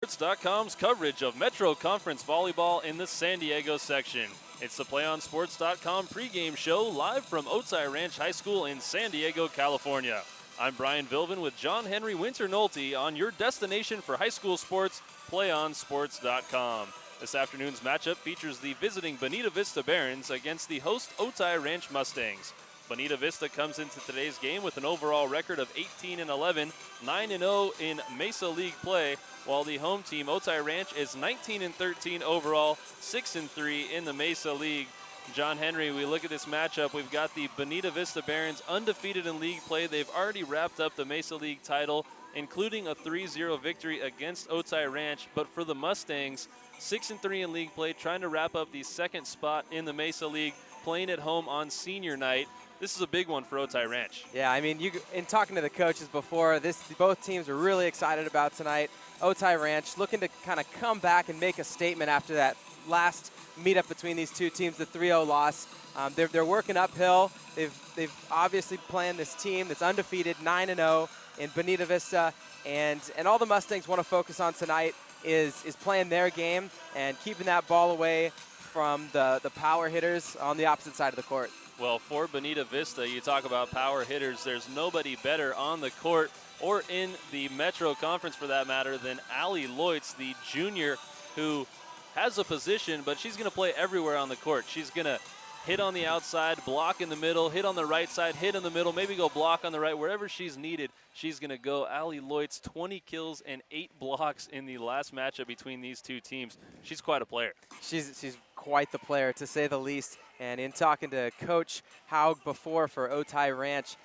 PlayOnSports.com's coverage of Metro Conference Volleyball in the San Diego section. It's the PlayOnSports.com pregame show live from Otay Ranch High School in San Diego, California. I'm Brian Vilvin with John Henry Winter Nolte on your destination for high school sports, PlayOnSports.com. This afternoon's matchup features the visiting Bonita Vista Barons against the host Otay Ranch Mustangs. Bonita Vista comes into today's game with an overall record of 18-11, 9-0 in Mesa League play, while the home team, Otay Ranch, is 19-13 overall, 6-3 in the Mesa League. John Henry, we look at this matchup. We've got the Bonita Vista Barons undefeated in league play. They've already wrapped up the Mesa League title, including a 3-0 victory against Otay Ranch. But for the Mustangs, 6-3 in league play, trying to wrap up the second spot in the Mesa League, playing at home on senior night. This is a big one for Otay Ranch. Yeah, I mean, in talking to the coaches before, both teams are really excited about tonight. Otay Ranch looking to kind of come back and make a statement after that last meetup between these two teams, the 3-0 loss. They're working uphill. They've obviously playing this team that's undefeated, 9-0 in Bonita Vista, and all the Mustangs want to focus on tonight is playing their game and keeping that ball away from the power hitters on the opposite side of the court. Well, for Bonita Vista, you talk about power hitters. There's nobody better on the court or in the Metro Conference, for that matter, than Allie Loitz, the junior, who has a position, but she's going to play everywhere on the court. She's going to hit on the outside, block in the middle, hit on the right side, hit in the middle, maybe go block on the right. Wherever she's needed, she's going to go. Allie Loitz, 20 kills and 8 blocks in the last matchup between these two teams. She's quite a player. She's quite the player, to say the least. And in talking to Coach Haug before for Otay Ranch,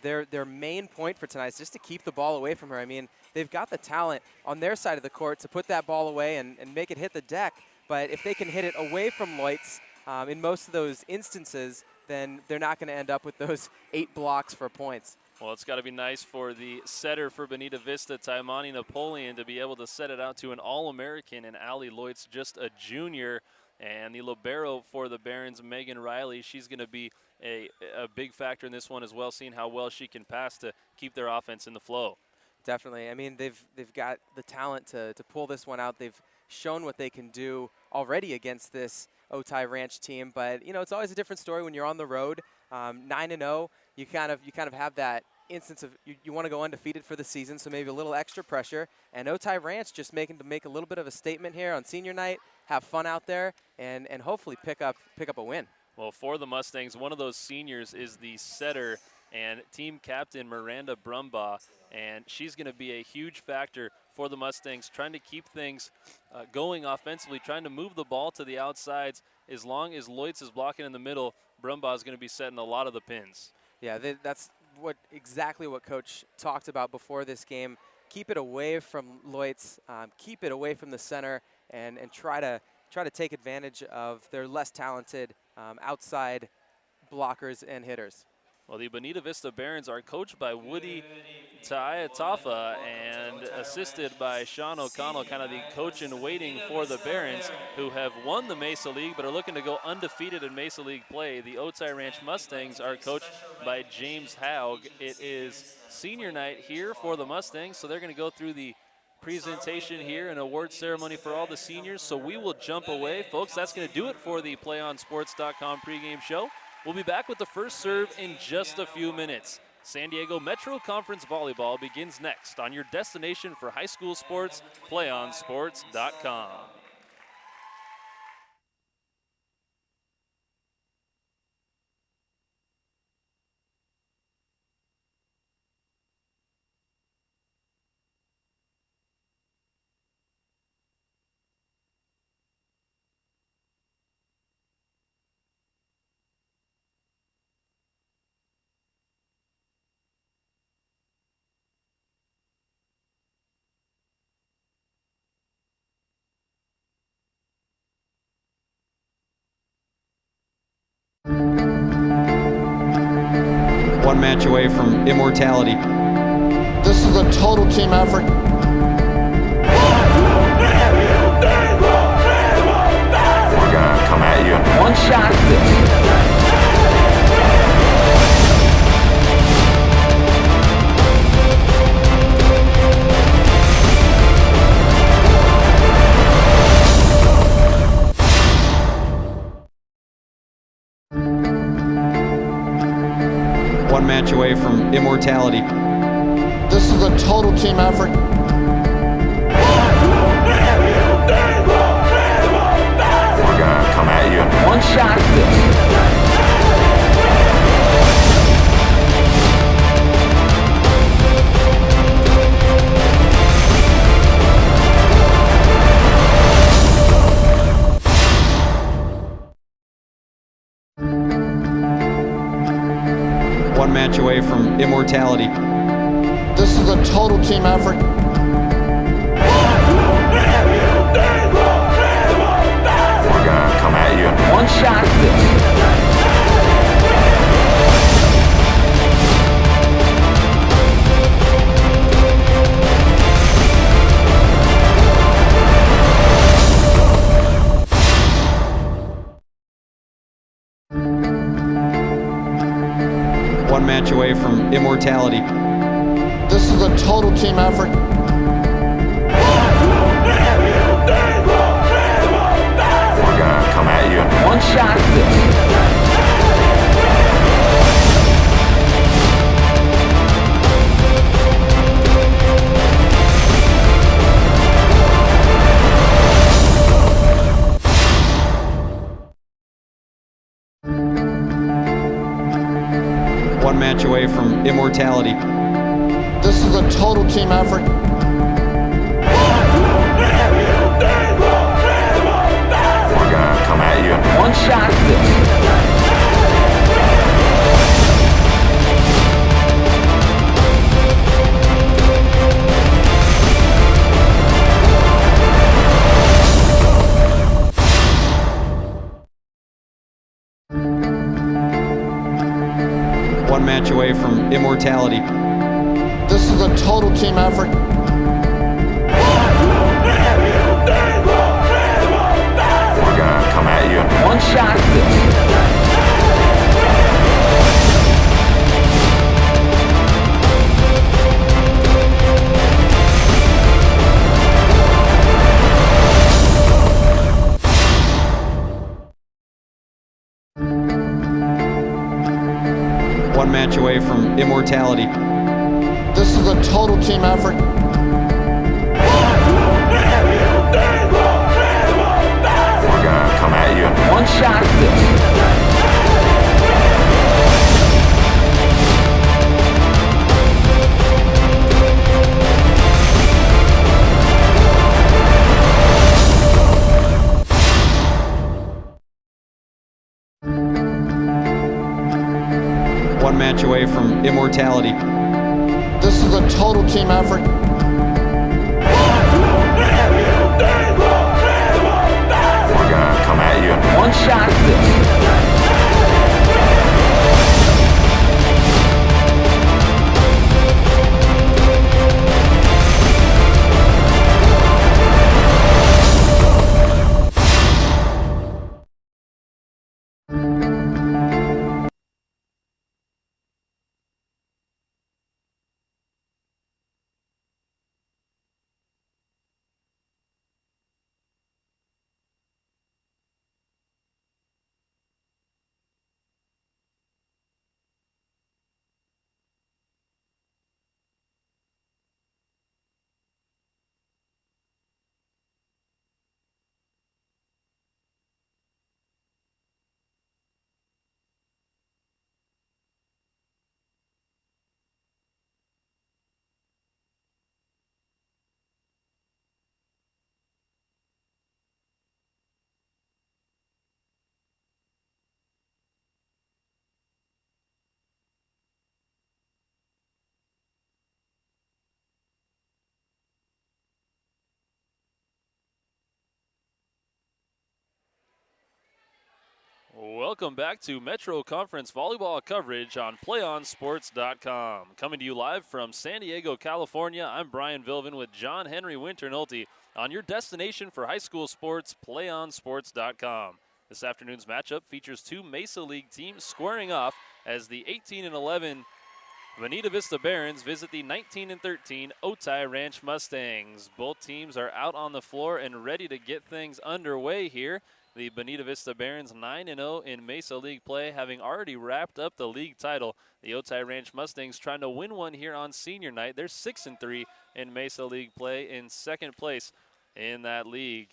their main point for tonight is just to keep the ball away from her. I mean, they've got the talent on their side of the court to put that ball away and make it hit the deck. But if they can hit it away from Loitz in most of those instances, then they're not going to end up with those 8 blocks for points. Well, it's got to be nice for the setter for Bonita Vista, Taimani Napoleon, to be able to set it out to an All-American, and Allie Loitz, just a junior. And the libero for the Barons, Megan Riley, she's going to be a big factor in this one as well, seeing how well she can pass to keep their offense in the flow. Definitely. I mean, they've got the talent to pull this one out. They've shown what they can do already against this Otay Ranch team. But, you know, it's always a different story when you're on the road. 9-0, you kind of have that instance of you want to go undefeated for the season, so maybe a little extra pressure. And Otay Ranch just making to make a little bit of a statement here on senior night, have fun out there, and hopefully pick up a win. Well, for the Mustangs, one of those seniors is the setter and team captain Miranda Brumbaugh, and she's going to be a huge factor for the Mustangs, trying to keep things going offensively, trying to move the ball to the outsides. As long as Loitz is blocking in the middle, Brumbaugh is going to be setting a lot of the pins. Yeah, that's exactly what Coach talked about before this game. Keep it away from Loitz, keep it away from the center, and try to take advantage of their less talented outside blockers and hitters. Well, the Bonita Vista Barons are coached by Woody Ta'iatafa and assisted by Sean O'Connell, kind of the coach in waiting for the Barons, who have won the Mesa League but are looking to go undefeated in Mesa League play. The Otay Ranch Mustangs are coached by James Haug. It is senior night here for the Mustangs, so they're going to go through the presentation here and award ceremony for all the seniors. So we will jump away. Folks, that's going to do it for the PlayOnSports.com pregame show. We'll be back with the first serve in just a few minutes. San Diego Metro Conference Volleyball begins next on your destination for high school sports, PlayOnSports.com. One match away from immortality. This is a total team effort. We're gonna come at you. One shot at this. away from immortality. This is a total team effort. We're gonna come at you. One shot. One match away from immortality. This is a total team effort. We're gonna come at you. One shot. One match away from immortality. This is a total team effort. We're gonna come at you. One shot. One match away from immortality. This is a total team effort. We're gonna come at you. One shot. One match away from immortality. This is a total team effort. We're gonna come at you. One shot. One match away from immortality. This is a total team effort. We're gonna come at you. One shot. One match away from immortality. This is a total team effort. We're gonna come at you. One shot. Welcome back to Metro Conference Volleyball coverage on PlayOnSports.com. Coming to you live from San Diego, California, I'm Brian Vilvin with John Henry Winternolte on your destination for high school sports, PlayOnSports.com. This afternoon's matchup features two Mesa League teams squaring off as the 18-11 Bonita Vista Barons visit the 19-13 Otay Ranch Mustangs. Both teams are out on the floor and ready to get things underway here. The Bonita Vista Barons 9-0 in Mesa League play, having already wrapped up the league title. The Otay Ranch Mustangs trying to win one here on senior night. They're 6-3 in Mesa League play, in second place in that league.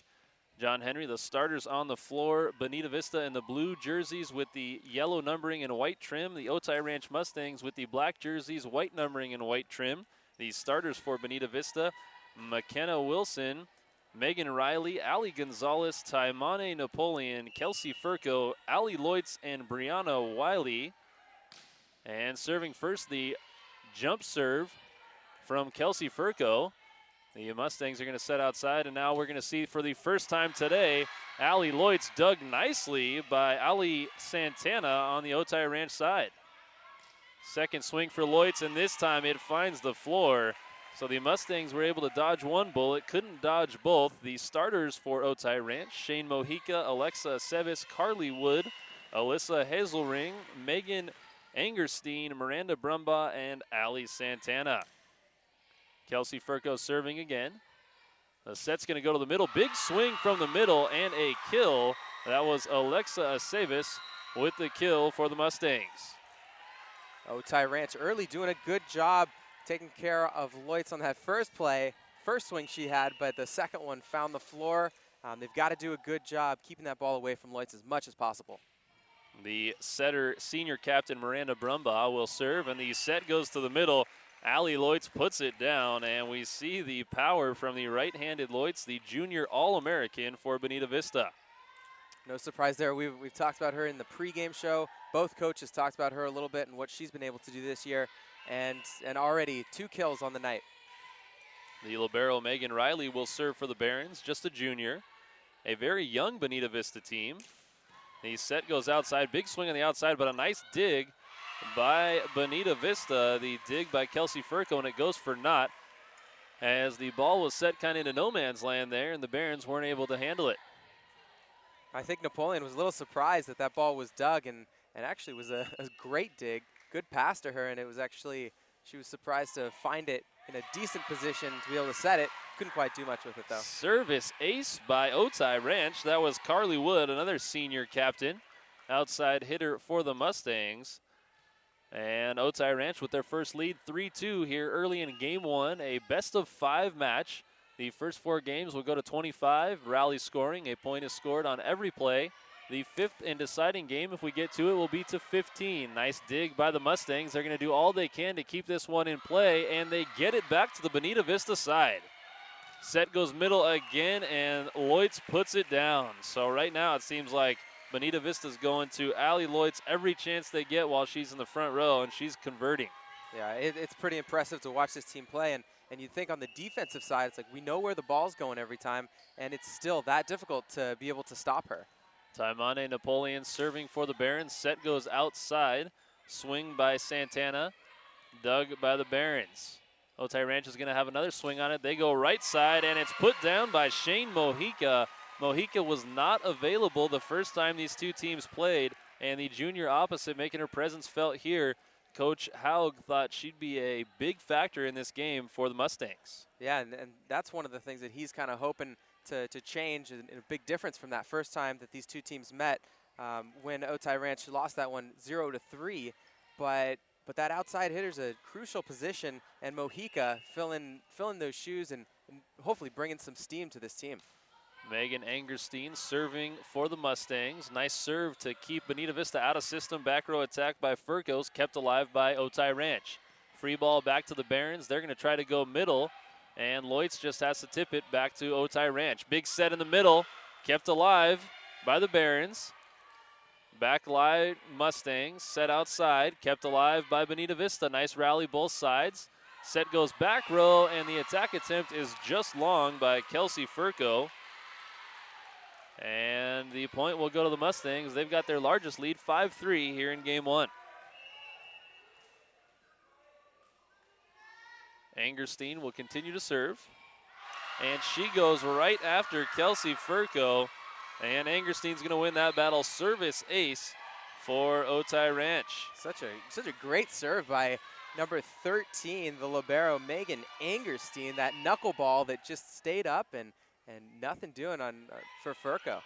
John Henry, the starters on the floor. Bonita Vista in the blue jerseys with the yellow numbering and white trim. The Otay Ranch Mustangs with the black jerseys, white numbering and white trim. The starters for Bonita Vista, McKenna Wilson, Megan Riley, Allie Gonzalez, Taimane Napoleon, Kelsey Furco, Allie Loitz, and Brianna Wiley. And serving first, the jump serve from Kelsey Furco. The Mustangs are going to set outside, and now we're going to see for the first time today, Allie Loitz dug nicely by Ali Santana on the Otay Ranch side. Second swing for Loitz, and this time it finds the floor. So the Mustangs were able to dodge one bullet, couldn't dodge both. The starters for Otay Ranch, Shane Mojica, Alexa Sevis, Carly Wood, Alyssa Hazelring, Megan Angerstein, Miranda Brumbaugh, and Ali Santana. Kelsey Furco serving again. The set's going to go to the middle. Big swing from the middle and a kill. That was Alexa Aceves with the kill for the Mustangs. Otay Ranch early doing a good job taking care of Loitz on that first play. First swing she had, but the second one found the floor. They've got to do a good job keeping that ball away from Loitz as much as possible. The setter, senior captain Miranda Brumbaugh, will serve, and the set goes to the middle. Allie Loitz puts it down, and we see the power from the right-handed Loitz, the junior All-American for Bonita Vista. No surprise there. We've talked about her in the pregame show. Both coaches talked about her a little bit and what she's been able to do this year, and already 2 kills on the night. The libero Megan Riley will serve for the Barons, just a junior. A very young Bonita Vista team. The set goes outside. Big swing on the outside, but a nice dig by Bonita Vista. The dig by Kelsey Furco, and it goes for naught as the ball was set kind of into no man's land there, and the Barons weren't able to handle it. I think Napoleon was a little surprised that that ball was dug, and actually was a great dig. Good pass to her, and it was actually, she was surprised to find it in a decent position to be able to set it. Couldn't quite do much with it, though. Service ace by Otay Ranch. That was Carly Wood, another senior captain, outside hitter for the Mustangs. And Otay Ranch with their first lead, 3-2 here early in game 1, a best-of-5 match. The first 4 games will go to 25, rally scoring. A point is scored on every play. The 5th and deciding game, if we get to it, will be to 15. Nice dig by the Mustangs. They're going to do all they can to keep this one in play, and they get it back to the Bonita Vista side. Set goes middle again, and Loitz puts it down. So right now it seems like Bonita Vista's going to Allie Loitz every chance they get while she's in the front row, and she's converting. Yeah, it's pretty impressive to watch this team play, and you think on the defensive side, it's like we know where the ball's going every time, and it's still that difficult to be able to stop her. Taimane Napoleon serving for the Barons. Set goes outside. Swing by Santana. Dug by the Barons. Otay Ranch is going to have another swing on it. They go right side, and it's put down by Shane Mojica. Mojica was not available the first time these two teams played, and the junior opposite making her presence felt here. Coach Haug thought she'd be a big factor in this game for the Mustangs. Yeah, and that's one of the things that he's kind of hoping to change, and a big difference from that first time that these two teams met when Otay Ranch lost that one 0-3. But that outside hitter's a crucial position, and Mojica filling those shoes and hopefully bringing some steam to this team. Megan Angerstein serving for the Mustangs. Nice serve to keep Bonita Vista out of system. Back row attack by Furcos, kept alive by Otay Ranch. Free ball back to the Barons. They're going to try to go middle, and Loitz just has to tip it back to Otay Ranch. Big set in the middle, kept alive by the Barons. Back line Mustangs, set outside, kept alive by Bonita Vista. Nice rally both sides. Set goes back row, and the attack attempt is just long by Kelsey Furco. And the point will go to the Mustangs. They've got their largest lead, 5-3 here in game 1. Angerstein will continue to serve. And she goes right after Kelsey Furco. And Angerstein's going to win that battle. Service ace for Otay Ranch. Such a great serve by Number 13, the libero, Megan Angerstein, that knuckleball that just stayed up and nothing doing for Furco.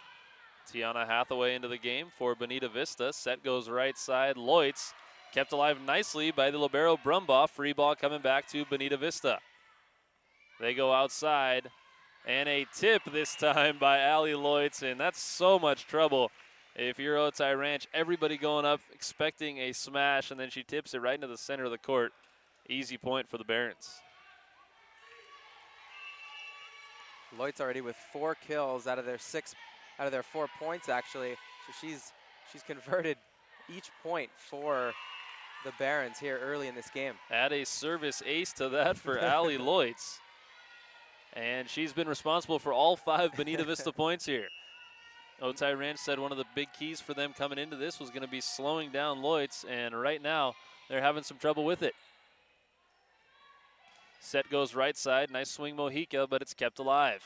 Tiana Hathaway into the game for Bonita Vista. Set goes right side. Loitz kept alive nicely by the libero Brumbaugh. Free ball coming back to Bonita Vista. They go outside, and a tip this time by Allie Loitz, and that's so much trouble. If you're Otay Ranch, everybody going up expecting a smash, and then she tips it right into the center of the court. Easy point for the Barons. Loitz already with 4 kills out of their 4 points, actually. So she's converted each point for the Barons here early in this game. Add a service ace to that for Allie Loitz. And she's been responsible for all 5 Bonita Vista points here. Otay Ranch said one of the big keys for them coming into this was going to be slowing down Loitz, and right now they're having some trouble with it. Set goes right side. Nice swing Mojica, but it's kept alive.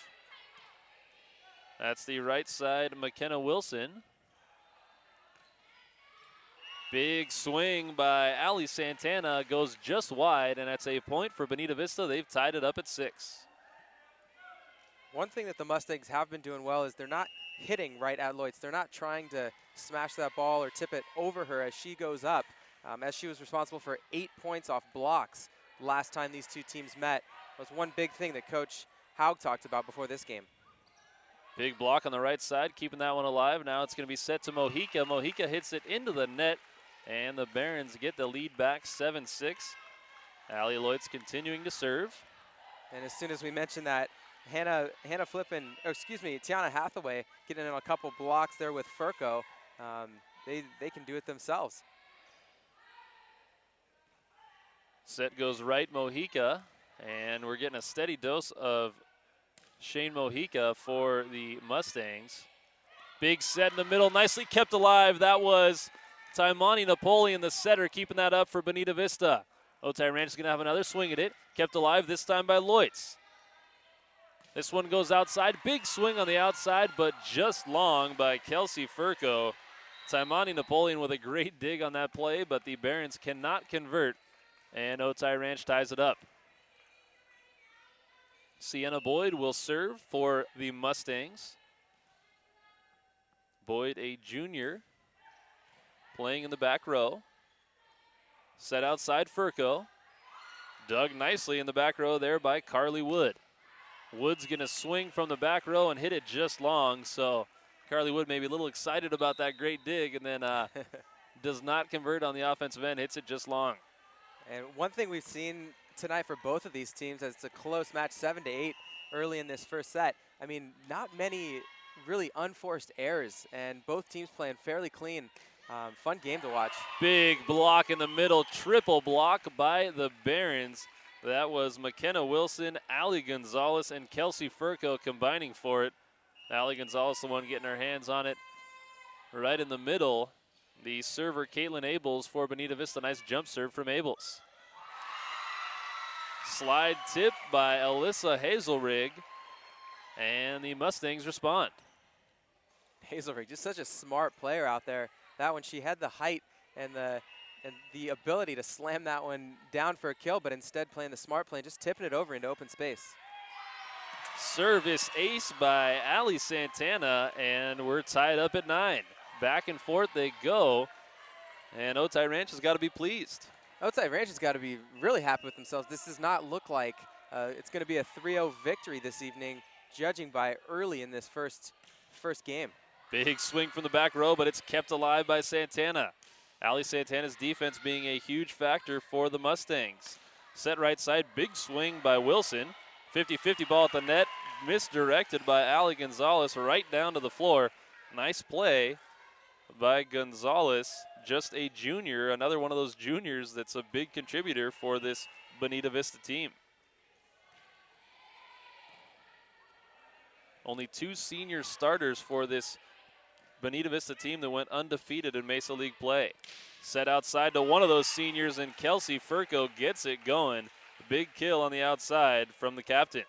That's the right side McKenna Wilson. Big swing by Ali Santana, goes just wide, and that's a point for Bonita Vista. They've tied it up at 6. One thing that the Mustangs have been doing well is they're not hitting right at Loitz. They're not trying to smash that ball or tip it over her as she goes up, as she was responsible for 8 points off blocks last time these two teams met. That was one big thing that Coach Haug talked about before this game. Big block on the right side, keeping that one alive. Now it's going to be set to Mojica. Mojica hits it into the net, and the Barons get the lead back 7-6. Allie Loitz continuing to serve. And as soon as we mentioned that, Tiana Hathaway getting in a couple blocks there with Furco. They can do it themselves. Set goes right, Mojica, and we're getting a steady dose of Shane Mojica for the Mustangs. Big set in the middle, nicely kept alive. That was Taimani Napoleon, the setter, keeping that up for Bonita Vista. Otay Ranch is going to have another swing at it, kept alive this time by Loitz. This one goes outside. Big swing on the outside, but just long by Kelsey Furco. Taimani Napoleon with a great dig on that play, but the Barons cannot convert, and Otay Ranch ties it up. Sienna Boyd will serve for the Mustangs. Boyd, a junior, playing in the back row. Set outside Furco. Dug nicely in the back row there by Carly Wood. Wood's going to swing from the back row and hit it just long, so Carly Wood may be a little excited about that great dig, and then does not convert on the offensive end, hits it just long. And one thing we've seen tonight for both of these teams, as it's a close match, 7-8 early in this first set. I mean, not many really unforced errors, and both teams playing fairly clean. Fun game to watch. Big block in the middle, triple block by the Barons. That was McKenna Wilson, Allie Gonzalez, and Kelsey Furco combining for it. Allie Gonzalez, the one getting her hands on it right in the middle. The server, Caitlin Abels, for Bonita Vista. Nice jump serve from Abels. Slide tip by Alyssa Hazelrig, and the Mustangs respond. Hazelrig, just such a smart player out there. That one, she had the height and the ability to slam that one down for a kill, but instead playing the smart play and just tipping it over into open space. Service ace by Ali Santana, and we're tied up at 9. Back and forth they go, and Otay Ranch has got to be pleased. Otay Ranch has got to be really happy with themselves. This does not look like it's going to be a 3-0 victory this evening, judging by early in this first game. Big swing from the back row, but it's kept alive by Santana. Ali Santana's defense being a huge factor for the Mustangs. Set right side, big swing by Wilson. 50-50 ball at the net, misdirected by Ali Gonzalez right down to the floor. Nice play by Gonzalez, just a junior, another one of those juniors that's a big contributor for this Bonita Vista team. Only 2 senior starters for this Bonita Vista team that went undefeated in Mesa League play. Set outside to one of those seniors, and Kelsey Furco gets it going. Big kill on the outside from the captain.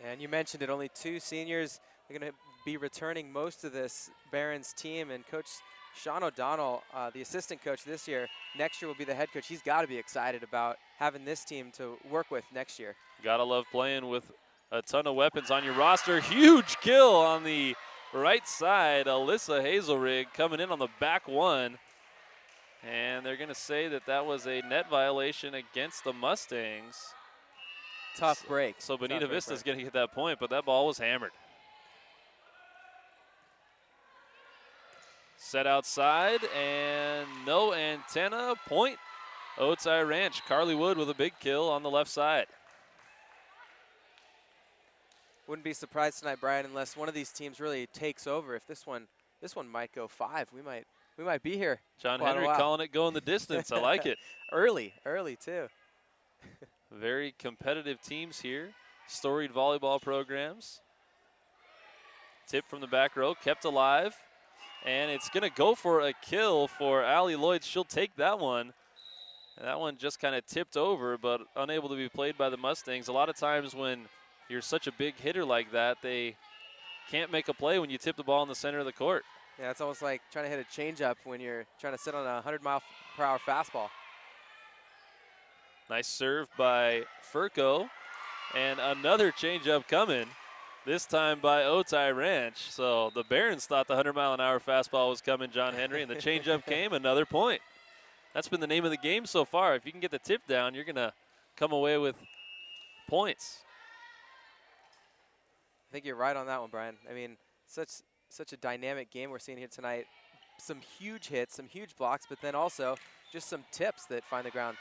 And you mentioned it, only 2 seniors. They're going to be returning most of this Barons team, and Coach Sean O'Donnell, the assistant coach this year, next year will be the head coach. He's got to be excited about having this team to work with next year. Gotta love playing with a ton of weapons on your roster. Huge kill on the right side. Alyssa Hazelrig coming in on the back one. And they're going to say that that was a net violation against the Mustangs. Tough break. So Bonita Vista's going to get that point, but that ball was hammered. Set outside, and no antenna. Point, Otay Ranch. Carly Wood with a big kill on the left side. Wouldn't be surprised tonight, Brian, unless one of these teams really takes over. If this one might go 5, we might be here. John Henry calling it going the distance. I like it. Early too. Very competitive teams here. Storied volleyball programs. Tip from the back row, kept alive. And it's going to go for a kill for Allie Lloyd. She'll take that one. And that one just kind of tipped over, but unable to be played by the Mustangs. A lot of times when you're such a big hitter like that, they can't make a play when you tip the ball in the center of the court. Yeah, it's almost like trying to hit a changeup when you're trying to sit on a 100-mile-per-hour fastball. Nice serve by Furco. And another changeup coming. This time by Otay Ranch. So the Barons thought the 100-mile-an-hour fastball was coming, John Henry, and the changeup came, another point. That's been the name of the game so far. If you can get the tip down, you're going to come away with points. I think you're right on that one, Brian. I mean, such a dynamic game we're seeing here tonight. Some huge hits, some huge blocks, but then also just some tips that find the ground.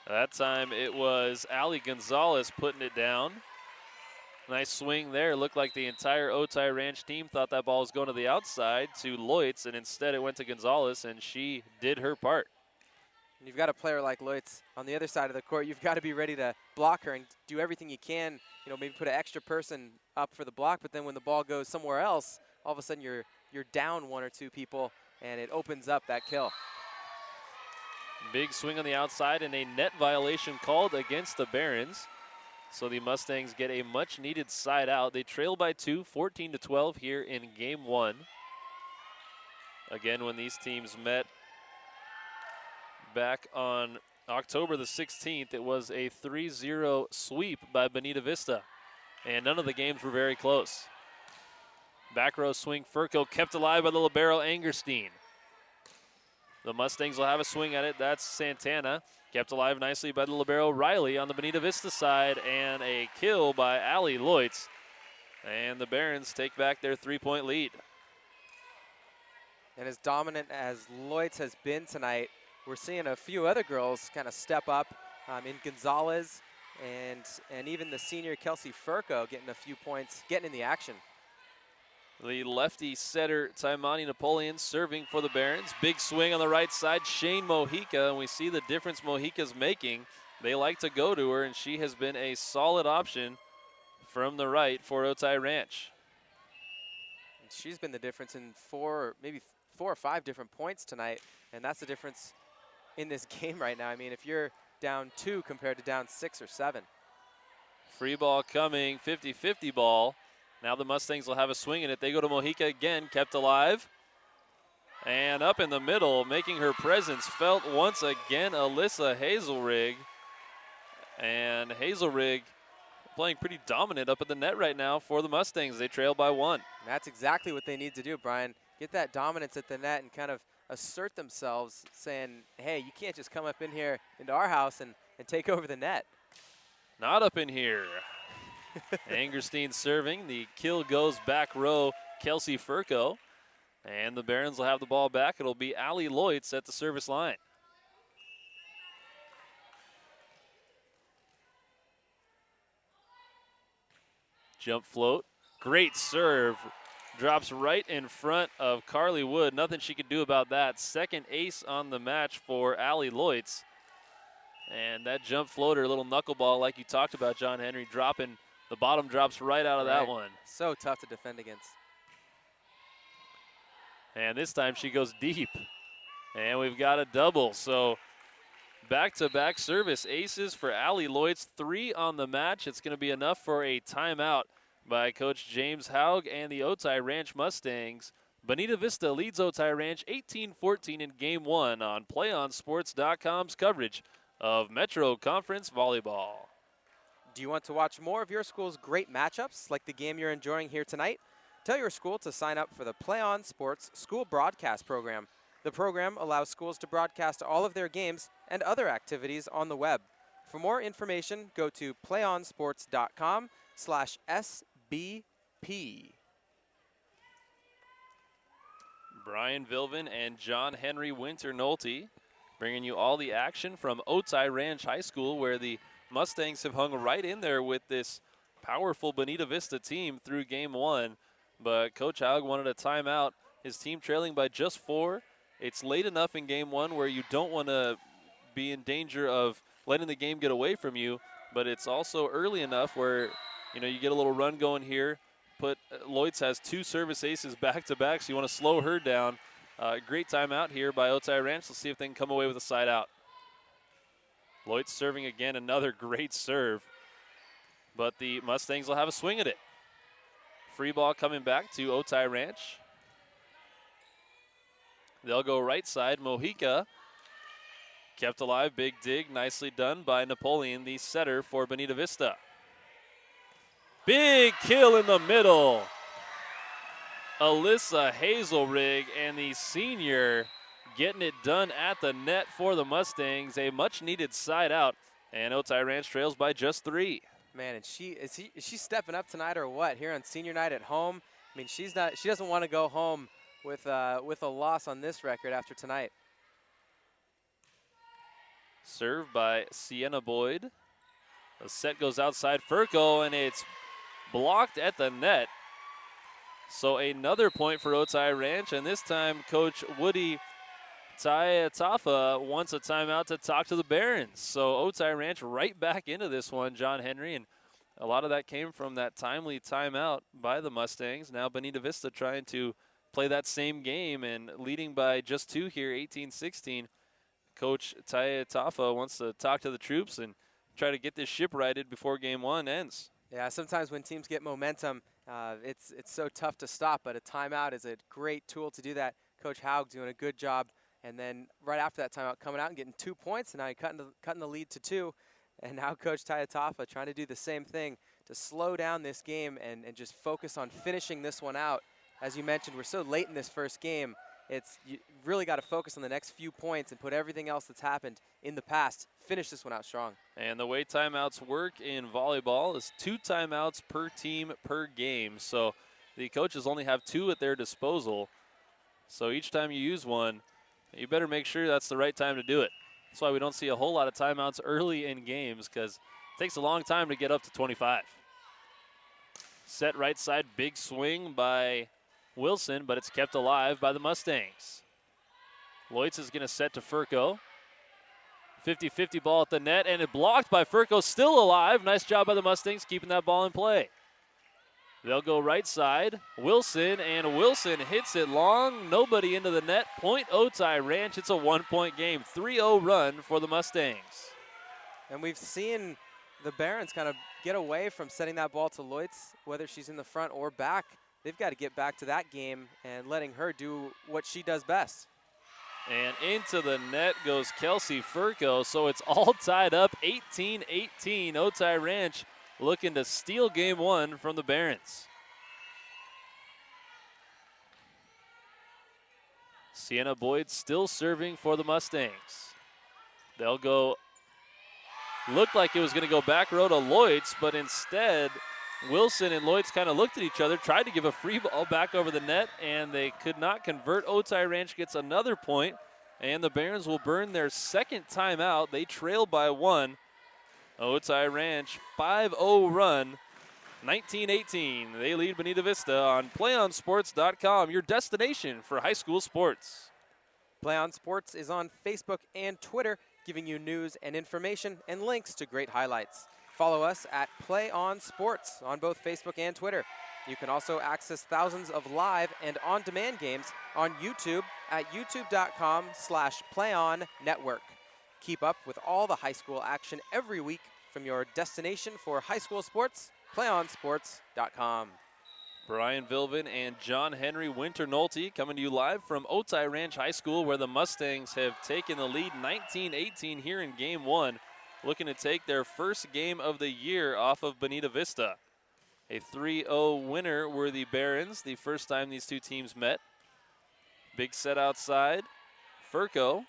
That time it was Allie Gonzalez putting it down. Nice swing there. Looked like the entire Otay Ranch team thought that ball was going to the outside to Loitz, and instead it went to Gonzalez, and she did her part. And you've got a player like Loitz on the other side of the court. You've got to be ready to block her and do everything you can. You know, maybe put an extra person up for the block, but then when the ball goes somewhere else, all of a sudden you're down 1 or 2 people, and it opens up that kill. Big swing on the outside and a net violation called against the Barons. So the Mustangs get a much-needed side out. They trail by 2, 14-12 here in Game 1. Again, when these teams met back on October the 16th, it was a 3-0 sweep by Bonita Vista. And none of the games were very close. Back row swing, Furco kept alive by the libero Angerstein. The Mustangs will have a swing at it. That's Santana. Kept alive nicely by the libero Riley on the Bonita Vista side, and a kill by Allie Loitz. And the Barons take back their 3-point lead. And as dominant as Loitz has been tonight, we're seeing a few other girls kind of step up in Gonzalez and even the senior Kelsey Furco getting a few points, getting in the action. The lefty setter, Taimani Napoleon, serving for the Barons. Big swing on the right side, Shane Mojica, and we see the difference Mojica's making. They like to go to her, and she has been a solid option from the right for Otay Ranch. And she's been the difference in maybe four or five different points tonight, and that's the difference in this game right now. I mean, if you're down 2 compared to down 6 or 7. Free ball coming, 50-50 ball. Now the Mustangs will have a swing in it. They go to Mojica again, kept alive. And up in the middle, making her presence felt once again, Alyssa Hazelrig. And Hazelrig playing pretty dominant up at the net right now for the Mustangs. They trail by 1. And that's exactly what they need to do, Brian. Get that dominance at the net and kind of assert themselves, saying, hey, you can't just come up in here into our house and take over the net. Not up in here. Angerstein serving. The kill goes back row, Kelsey Furco. And the Barons will have the ball back. It'll be Allie Loitz at the service line. Jump float. Great serve. Drops right in front of Carly Wood. Nothing she could do about that. Second ace on the match for Allie Loitz. And that jump floater, a little knuckleball like you talked about, John Henry, dropping. The bottom drops right out of that one. So tough to defend against. And this time she goes deep. And we've got a double. So back-to-back service aces for Allie Loitz. 3 on the match. It's going to be enough for a timeout by Coach James Haug and the Otay Ranch Mustangs. Bonita Vista leads Otay Ranch 18-14 in Game 1 on PlayOnSports.com's coverage of Metro Conference Volleyball. Do you want to watch more of your school's great matchups, like the game you're enjoying here tonight? Tell your school to sign up for the PlayOn Sports School Broadcast Program. The program allows schools to broadcast all of their games and other activities on the web. For more information, go to playonsports.com/SBP. Brian Vilvin and John Henry Winter Nolte bringing you all the action from Otay Ranch High School, where the Mustangs have hung right in there with this powerful Bonita Vista team through Game 1. But Coach Haug wanted a timeout. His team trailing by just 4. It's late enough in Game 1 where you don't want to be in danger of letting the game get away from you, but it's also early enough where, you get a little run going here. Lloyds has 2 service aces back-to-back, so you want to slow her down. Great timeout here by Otay Ranch. Let's see if they can come away with a side out. Lloyds serving again, another great serve, but the Mustangs will have a swing at it. Free ball coming back to Otay Ranch. They'll go right side. Mojica kept alive. Big dig. Nicely done by Napoleon, the setter for Bonita Vista. Big kill in the middle. Alyssa Hazelrig and the senior getting it done at the net for the Mustangs. A much-needed side out, and Otay Ranch trails by just 3. Man, and is she stepping up tonight or what? Here on senior night at home. I mean, she doesn't want to go home with a loss on this record after tonight. Served by Sienna Boyd. The set goes outside Furco, and it's blocked at the net. So another point for Otay Ranch, and this time Coach Woody Tafa wants a timeout to talk to the Barons. So Otay Ranch right back into this one, John Henry, and a lot of that came from that timely timeout by the Mustangs. Now Bonita Vista trying to play that same game and leading by just 2 here, 18-16. Coach Taya Tafa wants to talk to the troops and try to get this ship righted before Game 1 ends. Yeah, sometimes when teams get momentum, it's so tough to stop, but a timeout is a great tool to do that. Coach Haug doing a good job. And then right after that timeout, coming out and getting 2 points, and now you're cutting the lead to 2. And now Coach Tayatafa trying to do the same thing to slow down this game and just focus on finishing this one out. As you mentioned, we're so late in this first game. You really got to focus on the next few points and put everything else that's happened in the past. Finish this one out strong. And the way timeouts work in volleyball is 2 timeouts per team per game. So the coaches only have 2 at their disposal. So each time you use one, you better make sure that's the right time to do it. That's why we don't see a whole lot of timeouts early in games, because it takes a long time to get up to 25. Set right side, big swing by Wilson, but it's kept alive by the Mustangs. Lloyds is going to set to Furco. 50-50 ball at the net, and it blocked by Furco, still alive. Nice job by the Mustangs keeping that ball in play. They'll go right side. Wilson, and Wilson hits it long. Nobody into the net. Point Otay Ranch. It's a 1-point game. 3-0 run for the Mustangs. And we've seen the Barons kind of get away from setting that ball to Lloyds, whether she's in the front or back. They've got to get back to that game and letting her do what she does best. And into the net goes Kelsey Furco. So it's all tied up. 18-18. Otay Ranch looking to steal Game 1 from the Barons. Sienna Boyd still serving for the Mustangs. They'll go, looked like it was going to go back row to Lloyds, but instead Wilson and Lloyds kind of looked at each other, tried to give a free ball back over the net, and they could not convert. Otay Ranch gets another point, and the Barons will burn their second timeout. They trail by 1. Otay Ranch 5-0 run, 19-18. They lead Bonita Vista on PlayOnSports.com, your destination for high school sports. Play On Sports is on Facebook and Twitter, giving you news and information and links to great highlights. Follow us at Play On Sports on both Facebook and Twitter. You can also access thousands of live and on-demand games on YouTube at youtube.com/PlayOnNetwork. Keep up with all the high school action every week from your destination for high school sports, PlayOnSports.com. Brian Vilvin and John Henry Winter-Nolte coming to you live from Otay Ranch High School, where the Mustangs have taken the lead 19-18 here in game one, looking to take their first game of the year off of Bonita Vista. A 3-0 winner were the Barons, the first time these two teams met. Big set outside, Furco,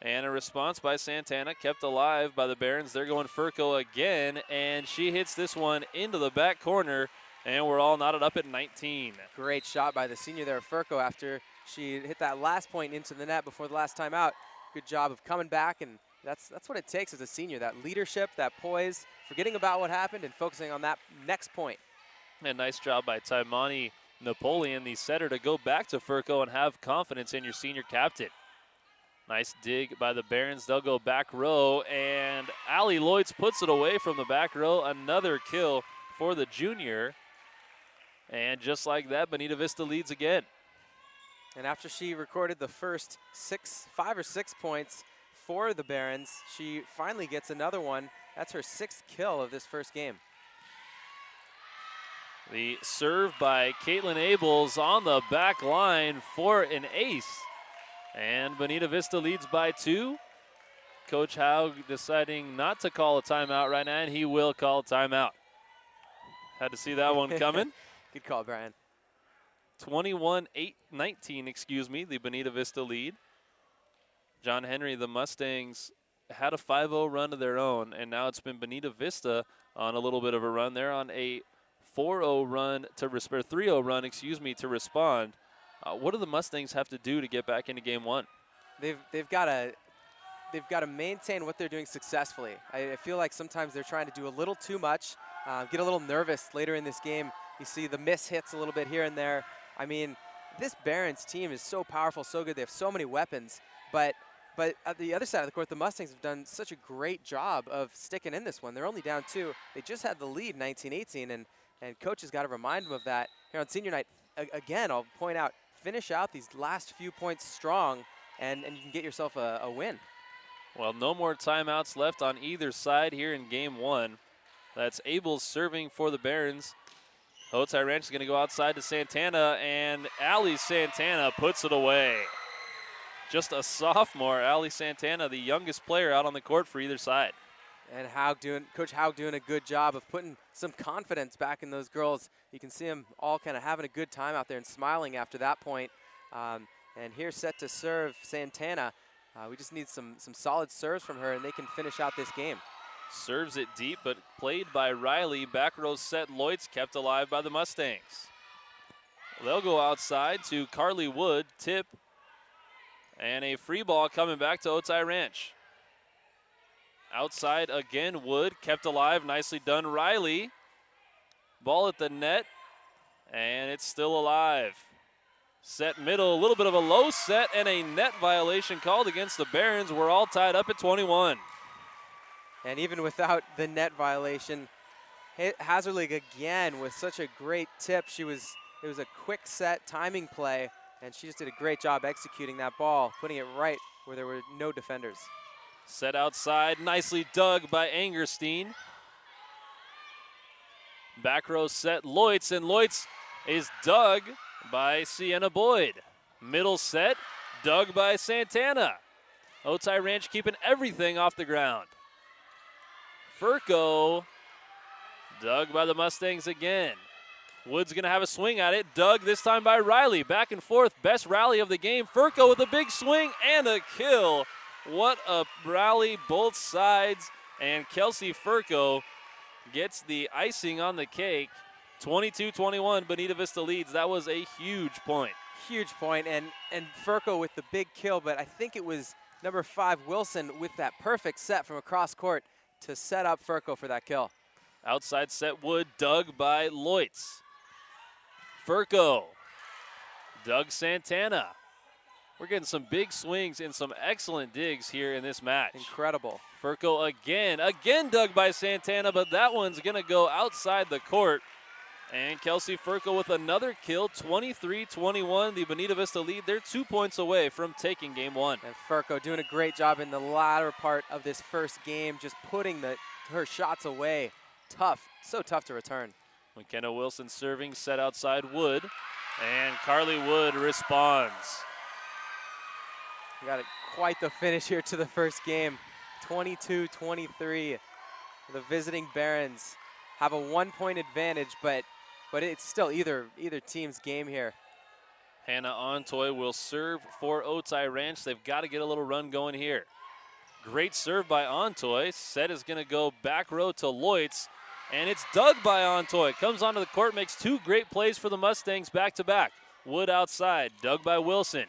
and a response by Santana, kept alive by the Barons. They're going Furco again, and she hits this one into the back corner, and we're all knotted up at 19. Great shot by the senior there, Furco, after she hit that last point into the net before the last time out. Good job of coming back, and that's what it takes as a senior, that leadership, that poise, forgetting about what happened and focusing on that next point. And nice job by Taimani Napoleon, the setter, to go back to Furco and have confidence in your senior captain. Nice dig by the Barons. They'll go back row, and Allie Lloyds puts it away from the back row. Another kill for the junior. And just like that, Bonita Vista leads again. And after she recorded the first 5 or 6 points for the Barons, she finally gets another one. That's her 6th kill of this first game. The serve by Caitlin Abels on the back line for an ace. And Bonita Vista leads by 2. Coach Haug deciding not to call a timeout right now, and he will call a timeout. Had to see that one coming. Good call, Brian. 21-19, the Bonita Vista lead. John Henry, the Mustangs, had a 5-0 run of their own, and now it's been Bonita Vista on a little bit of a run. They're on a 4-0 run to 3-0 run, to respond. What do the Mustangs have to do to get back into game one? They've got to maintain what they're doing successfully. I feel like sometimes they're trying to do a little too much, get a little nervous later in this game. You see the miss hits a little bit here and there. I mean, this Barons team is so powerful, so good. They have so many weapons. But at the other side of the court, the Mustangs have done such a great job of sticking in this one. They're only down 2. They just had the lead 19-18, and Coach has got to remind them of that. Here on senior night, again, I'll point out, finish out these last few points strong, and you can get yourself a win. Well, no more timeouts left on either side here in game one. That's Abel serving for the Barons. Otay Ranch is going to go outside to Santana, and Allie Santana puts it away. Just a sophomore, Allie Santana, the youngest player out on the court for either side. And Coach Haug doing a good job of putting some confidence back in those girls. You can see them all kind of having a good time out there and smiling after that point. And here set to serve Santana. We just need some solid serves from her, and they can finish out this game. Serves it deep, but played by Riley. Back row set, Lloyds kept alive by the Mustangs. They'll go outside to Carly Wood, tip, and a free ball coming back to Otay Ranch. Outside again, Wood kept alive, nicely done, Riley. Ball at the net, and it's still alive. Set middle, a little bit of a low set, and a net violation called against the Barons. We're all tied up at 21. And even without the net violation, Hazerlig again with such a great tip. It was a quick set timing play, and she just did a great job executing that ball, putting it right where there were no defenders. Set outside, nicely dug by Angerstein. Back row set, Lloyds, and Lloyds is dug by Sienna Boyd. Middle set, dug by Santana. Otay Ranch keeping everything off the ground. Furco, dug by the Mustangs again. Wood's going to have a swing at it. Dug this time by Riley. Back and forth, best rally of the game. Furco with a big swing and a kill. What a rally, both sides. And Kelsey Furco gets the icing on the cake. 22-21, Bonita Vista leads. That was a huge point. Huge point, and Furco with the big kill, but I think it was number 5, Wilson, with that perfect set from across court to set up Furco for that kill. Outside set, Wood, dug by Lloyds. Furco, dug Santana. We're getting some big swings and some excellent digs here in this match. Incredible. Furco again dug by Santana, but that one's going to go outside the court. And Kelsey Furco with another kill, 23-21. The Bonita Vista lead. They're 2 points away from taking game one. And Furco doing a great job in the latter part of this first game, just putting her shots away. Tough, so tough to return. McKenna Wilson serving, set outside Wood, and Carly Wood responds. We got quite the finish here to the first game, 22-23. The visiting Barons have a 1-point advantage, but it's still either team's game here. Hannah Ontoy will serve for Otay Ranch. They've got to get a little run going here. Great serve by Ontoy. Set is going to go back row to Loitz, and it's dug by Ontoy. Comes onto the court, makes 2 great plays for the Mustangs back to back. Wood outside, dug by Wilson.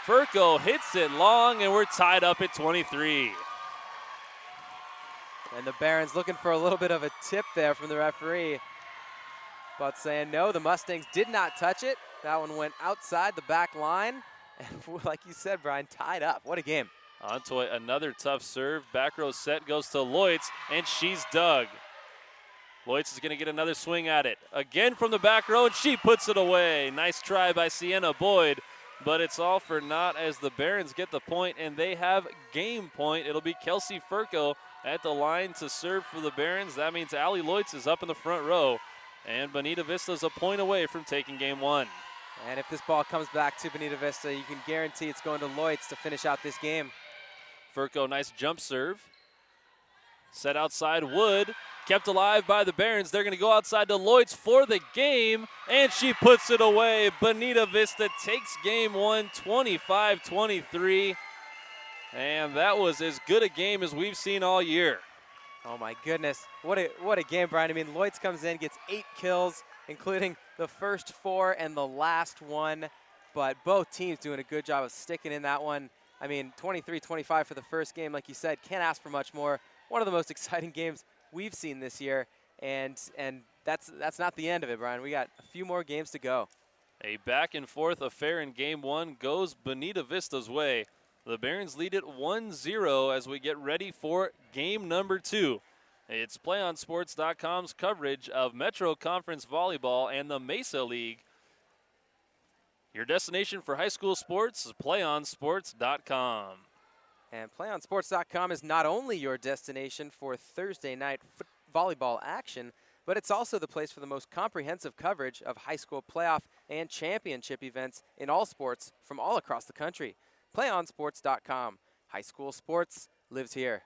Furco hits it long, and we're tied up at 23. And the Barons looking for a little bit of a tip there from the referee, but saying no, the Mustangs did not touch it. That one went outside the back line, and like you said, Brian, tied up. What a game. Ontoy, another tough serve. Back row set goes to Loitz, and she's dug. Loitz is going to get another swing at it. Again from the back row, and she puts it away. Nice try by Sienna Boyd, but it's all for naught as the Barons get the point, and they have game point. It'll be Kelsey Furco at the line to serve for the Barons. That means Allie Loitz is up in the front row, and Bonita Vista is a point away from taking game 1. And if this ball comes back to Bonita Vista, you can guarantee it's going to Loitz to finish out this game. Furco, nice jump serve. Set outside Wood, kept alive by the Barons. They're going to go outside to Loitz for the game, and she puts it away. Bonita Vista takes game 1, 25-23. And that was as good a game as we've seen all year. Oh my goodness, what a game, Brian. I mean, Loitz comes in, gets 8 kills, including the first 4 and the last one, but both teams doing a good job of sticking in that one. I mean, 23-25 for the first game, like you said, can't ask for much more. One of the most exciting games we've seen this year, and that's not the end of it, Brian. We got a few more games to go. A back and forth affair in game 1 goes Bonita Vista's way. The Barons lead it 1-0 as we get ready for game number 2. It's PlayOnSports.com's coverage of Metro Conference Volleyball and the Mesa League. Your destination for high school sports is PlayOnSports.com. And PlayOnSports.com is not only your destination for Thursday night volleyball action, but it's also the place for the most comprehensive coverage of high school playoff and championship events in all sports from all across the country. PlayOnSports.com. High school sports lives here.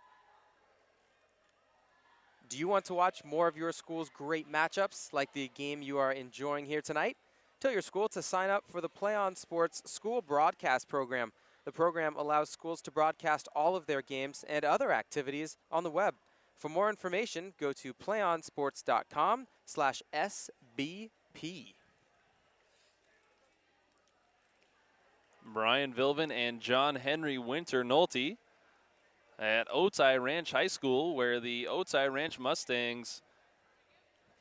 Do you want to watch more of your school's great matchups like the game you are enjoying here tonight? Tell your school to sign up for the PlayOn Sports School Broadcast Program. The program allows schools to broadcast all of their games and other activities on the web. For more information, go to playonsports.com/SBP. Brian Vilvin and John Henry Winter Nolte at Otay Ranch High School, where the Otay Ranch Mustangs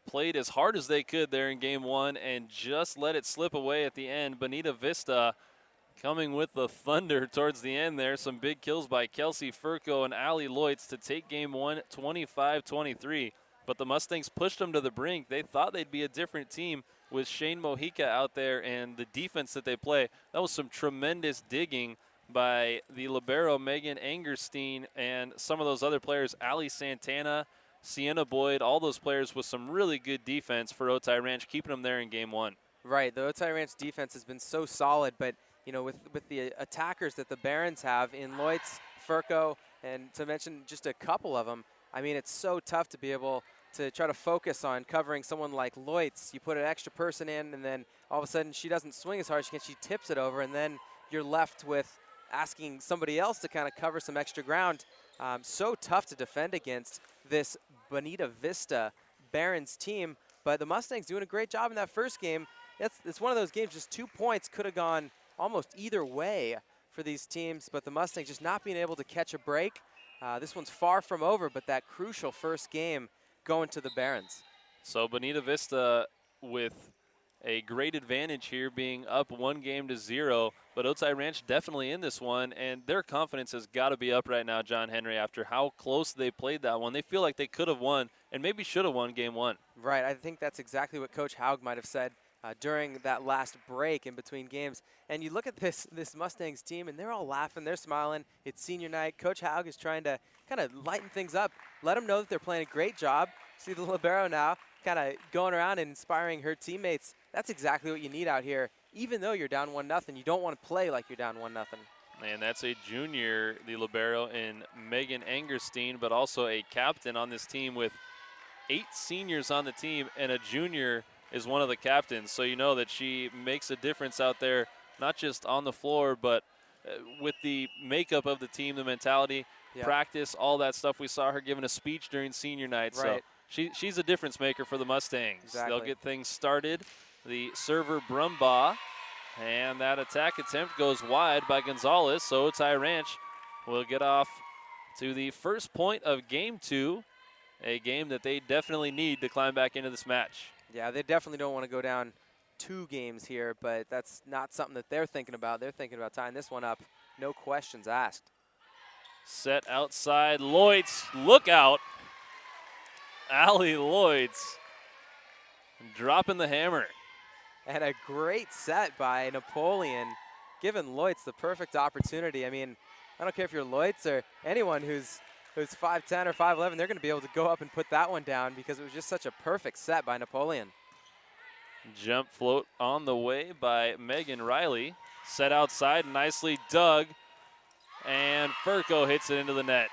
played as hard as they could there in game 1 and just let it slip away at the end. Bonita Vista coming with the thunder towards the end there. Some big kills by Kelsey Furco and Allie Loitz to take game 1 25-23. But the Mustangs pushed them to the brink. They thought they'd be a different team with Shane Mojica out there and the defense that they play. That was some tremendous digging by the libero Megan Angerstein and some of those other players, Ali Santana, Sienna Boyd, all those players with some really good defense for Otay Ranch, keeping them there in game 1. Right, the Otay Ranch defense has been so solid, but you know, with the attackers that the Barons have in Loitz, Furco, and to mention just a couple of them, I mean, it's so tough to be able to try to focus on covering someone like Loitz. You put an extra person in, and then all of a sudden she doesn't swing as hard as she can. She tips it over, and then you're left with asking somebody else to kind of cover some extra ground. So tough to defend against this Bonita Vista Barons team, but the Mustangs doing a great job in that first game. It's one of those games, just 2 points could have gone almost either way for these teams, but the Mustangs just not being able to catch a break. This one's far from over, but that crucial first game going to the Barons. So Bonita Vista with a great advantage here, being up 1-0, but Otay Ranch definitely in this one, and their confidence has got to be up right now, John Henry, after how close they played that one. They feel like they could have won and maybe should have won game 1. Right, I think that's exactly what Coach Haug might have said during that last break in between games. And you look at this Mustangs team, and they're all laughing, they're smiling. It's senior night. Coach Haug is trying to kind of lighten things up, let them know that they're playing a great job. See the libero now kind of going around and inspiring her teammates. That's exactly what you need out here. Even though you're down 1-0, you don't want to play like you're down 1-0. And that's a junior, the libero, in Megan Angerstein, but also a captain on this team with 8 seniors on the team, and a junior is one of the captains. So you know that she makes a difference out there, not just on the floor, but with the makeup of the team, the mentality, practice, all that stuff. We saw her giving a speech during senior night. Right. So she's a difference maker for the Mustangs. Exactly. They'll get things started. The server, Brumbaugh, and that attack attempt goes wide by Gonzalez. So Otay Ranch will get off to the first point of game 2, a game that they definitely need to climb back into this match. Yeah, they definitely don't want to go down 2 games here, but that's not something that they're thinking about. They're thinking about tying this one up, no questions asked. Set outside, Lloyds, look out. Allie Lloyds dropping the hammer. And a great set by Napoleon, giving Lloyds the perfect opportunity. I mean, I don't care if you're Lloyds or anyone who's 5'10 or 5'11, they're going to be able to go up and put that one down because it was just such a perfect set by Napoleon. Jump float on the way by Megan Riley. Set outside, nicely dug, and Furco hits it into the net.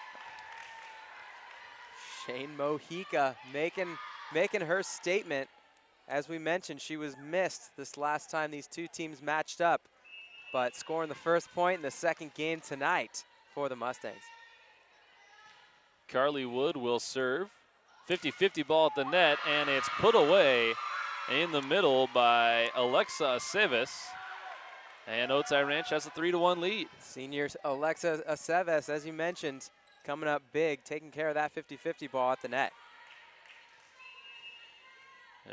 Shane Mojica making her statement. As we mentioned, she was missed this last time these two teams matched up, but scoring the first point in the second game tonight for the Mustangs. Carly Wood will serve. 50-50 ball at the net, and it's put away in the middle by Alexa Aceves. And Otay Ranch has a 3-1 lead. Senior Alexa Aceves, as you mentioned, coming up big, taking care of that 50-50 ball at the net.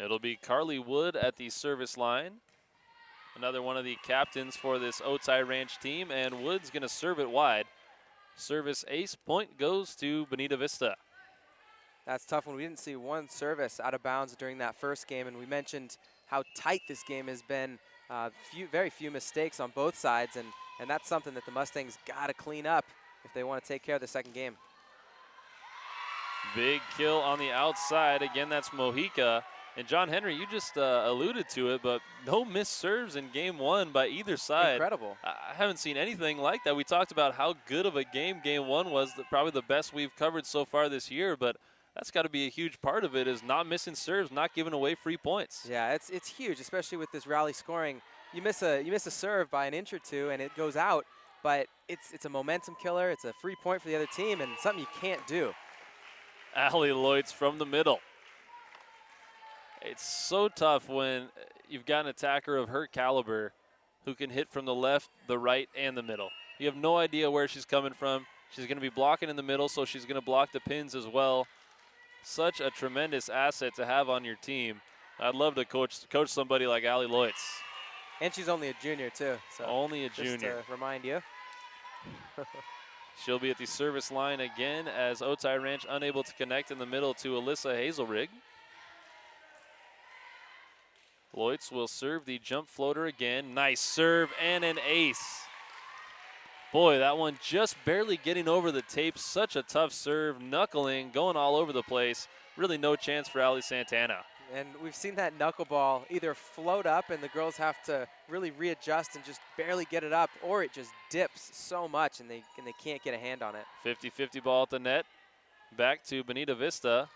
It'll be Carly Wood at the service line. Another one of the captains for this Otay Ranch team, and Wood's going to serve it wide. Service ace, point goes to Bonita Vista. That's tough when we didn't see one service out of bounds during that first game, and we mentioned how tight this game has been. Very few mistakes on both sides, and that's something that the Mustangs got to clean up if they want to take care of the second game. Big kill on the outside. Again, that's Mojica. And John Henry, you just alluded to it, but no missed serves in game 1 by either side. Incredible. I haven't seen anything like that. We talked about how good of a game 1 was, probably the best we've covered so far this year, but that's got to be a huge part of it, is not missing serves, not giving away free points. Yeah, it's huge, especially with this rally scoring. You miss a serve by an inch or two and it goes out, but it's a momentum killer. It's a free point for the other team and something you can't do. Allie Lloyds from the middle. It's so tough when you've got an attacker of her caliber who can hit from the left, the right, and the middle. You have no idea where she's coming from. She's going to be blocking in the middle, so she's going to block the pins as well. Such a tremendous asset to have on your team. I'd love to coach somebody like Allie Lloyds. And she's only a junior, too. So only a junior. Just to remind you. She'll be at the service line again as Otay Ranch unable to connect in the middle to Alyssa Hazelrig. Lloyds will serve the jump floater again. Nice serve and an ace. Boy, that one just barely getting over the tape. Such a tough serve, knuckling, going all over the place. Really no chance for Ali Santana. And we've seen that knuckleball either float up and the girls have to really readjust and just barely get it up, or it just dips so much and they can't get a hand on it. 50-50 ball at the net. Back to Bonita Vista.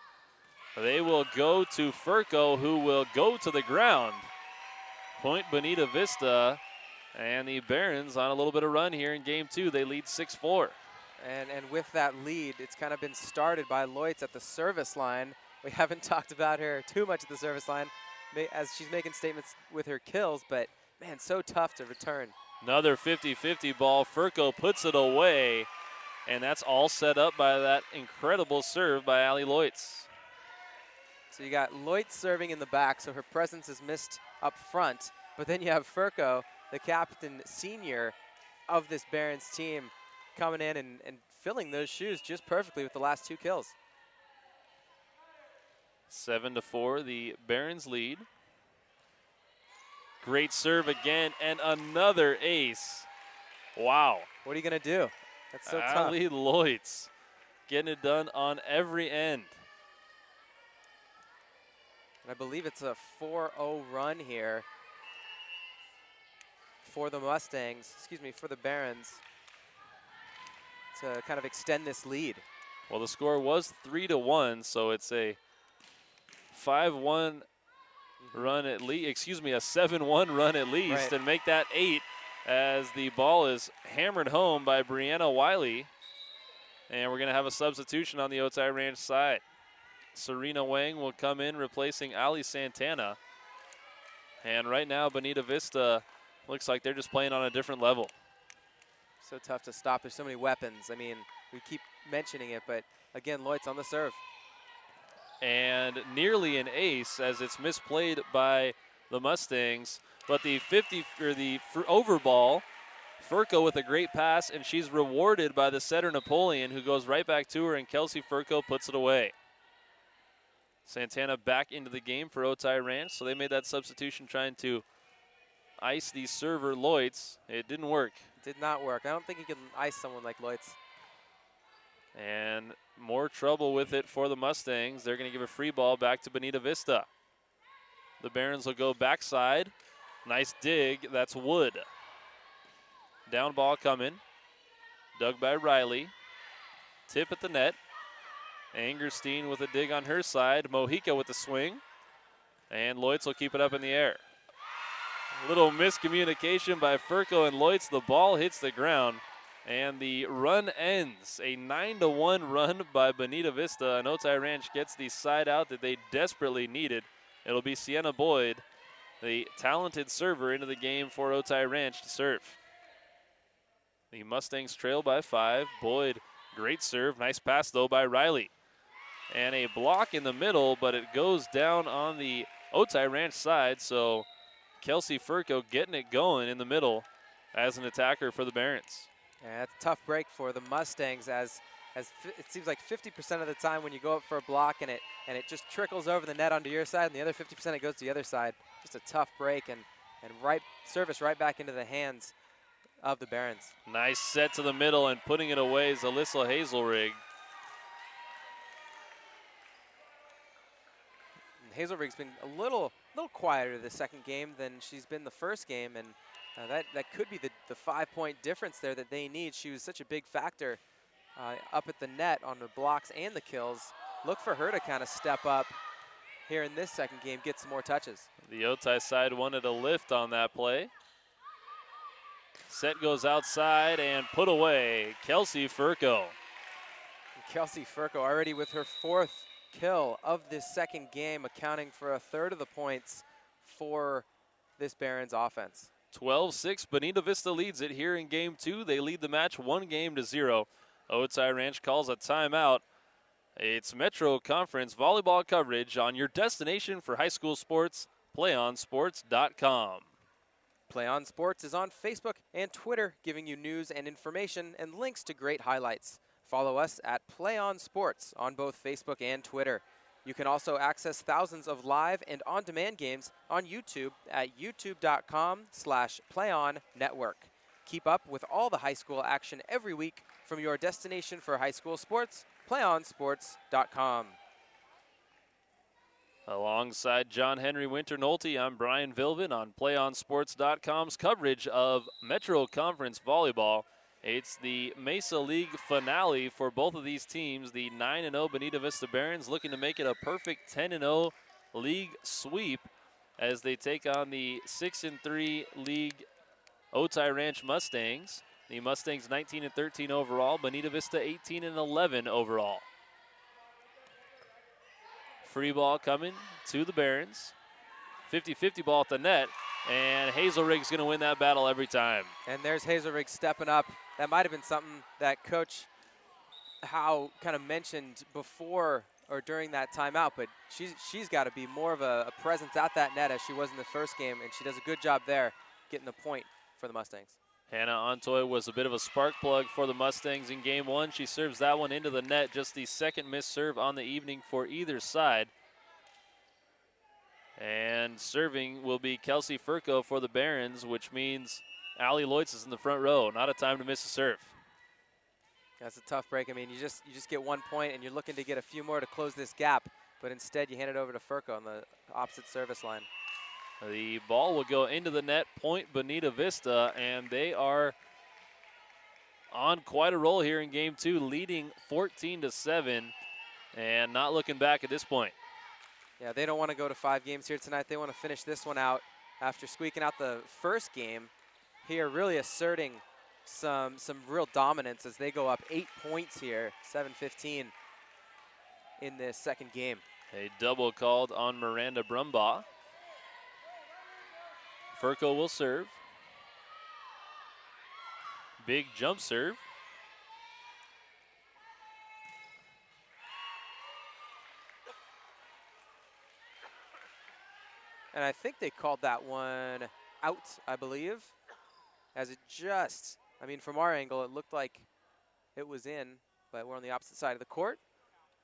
They will go to Furco, who will go to the ground. Point Bonita Vista, and the Barons on a little bit of run here in game 2. They lead 6-4. And with that lead, it's kind of been started by Lloyds at the service line. We haven't talked about her too much at the service line as she's making statements with her kills, but man, so tough to return. Another 50-50 ball. Furco puts it away, and that's all set up by that incredible serve by Allie Lloyds. So you got Lloyd serving in the back, so her presence is missed up front. But then you have Furco, the captain senior of this Barons team, coming in and filling those shoes just perfectly with the last 2 kills. 7-4, the Barons lead. Great serve again, and another ace. Wow. What are you going to do? That's so tough. Allie Lloyds getting it done on every end. And I believe it's a 4-0 run here for the Mustangs, for the Barons, to kind of extend this lead. Well, the score was 3-1, so it's a 5-1 run at least, a 7-1 run at least, and make that 8 as the ball is hammered home by Brianna Wiley. And we're going to have a substitution on the Otay Ranch side. Serena Wang will come in replacing Ali Santana. And right now, Bonita Vista looks like they're just playing on a different level. So tough to stop. There's so many weapons. I mean, we keep mentioning it, but again, Lloyd's on the serve. And nearly an ace as it's misplayed by the Mustangs. But the over ball, Furco with a great pass, and she's rewarded by the setter Napoleon, who goes right back to her, and Kelsey Furco puts it away. Santana back into the game for Otay Ranch, so they made that substitution trying to ice the server Lloyds. It didn't work. Did not work. I don't think you can ice someone like Lloyds. And more trouble with it for the Mustangs. They're going to give a free ball back to Bonita Vista. The Barons will go backside. Nice dig. That's Wood. Down ball coming. Dug by Riley. Tip at the net. Angerstein with a dig on her side. Mojica with the swing. And Lloyds will keep it up in the air. A little miscommunication by Furco and Lloyds. The ball hits the ground. And the run ends. A 9-1 run by Bonita Vista. And Otay Ranch gets the side out that they desperately needed. It'll be Sienna Boyd, the talented server, into the game for Otay Ranch to serve. The Mustangs trail by 5. Boyd, great serve. Nice pass, though, by Riley. And a block in the middle, but it goes down on the Otay Ranch side. So Kelsey Furco getting it going in the middle as an attacker for the Barons. Yeah, it's a tough break for the Mustangs as it seems like 50% of the time when you go up for a block and it just trickles over the net onto your side, and the other 50% it goes to the other side. Just a tough break and service right back into the hands of the Barons. Nice set to the middle, and putting it away is Alyssa Hazelrig. Hazelrig's been a little quieter the second game than she's been the first game, and that could be the 5-point difference there that they need. She was such a big factor up at the net on the blocks and the kills. Look for her to kind of step up here in this second game, get some more touches. The Otay side wanted a lift on that play. Set goes outside and put away. Kelsey Furco. Kelsey Furco already with her 4th kill of this second game, accounting for a third of the points for this Barons offense. 12-6, Bonita Vista leads it here in game 2. They lead the match 1-0. Otay Ranch calls a timeout. It's Metro Conference volleyball coverage on your destination for high school sports, PlayOnSports.com. PlayOn Sports is on Facebook and Twitter, giving you news and information and links to great highlights. Follow us at PlayOn Sports on both Facebook and Twitter. You can also access thousands of live and on-demand games on YouTube at youtube.com/PlayOnNetwork. Keep up with all the high school action every week from your destination for high school sports, PlayOnSports.com. Alongside John Henry Winter Nolte, I'm Brian Vilvin on PlayOnSports.com's coverage of Metro Conference volleyball. It's the Mesa League finale for both of these teams. The 9-0 Bonita Vista Barons looking to make it a perfect 10-0 league sweep as they take on the 6-3 league Otay Ranch Mustangs. The Mustangs 19-13 overall, Bonita Vista 18-11 overall. Free ball coming to the Barons. 50-50 ball at the net, and Hazelrig's going to win that battle every time. And there's Hazelrig stepping up. That might have been something that Coach Howe kind of mentioned before or during that timeout, but she's got to be more of a presence at that net as she was in the first game, and she does a good job there getting the point for the Mustangs. Hannah Ontoy was a bit of a spark plug for the Mustangs in game 1. She serves that one into the net, just the second missed serve on the evening for either side. And serving will be Kelsey Furco for the Barons, which means Allie Lloyds is in the front row. Not a time to miss a serve. That's a tough break. I mean, you just get 1 point, and you're looking to get a few more to close this gap. but instead you hand it over to Furco on the opposite service line. The ball will go into the net, point Bonita Vista, and they are on quite a roll here in game 2, leading 14-7, and not looking back at this point. Yeah, they don't want to go to 5 games here tonight. They want to finish this one out after squeaking out the first game. Here, really asserting some real dominance as they go up 8 points here, 7-15 in this second game. A double called on Miranda Brumbaugh. Furco will serve. Big jump serve. And I think they called that one out, I believe, as it just, I mean, from our angle, it looked like it was in, but we're on the opposite side of the court.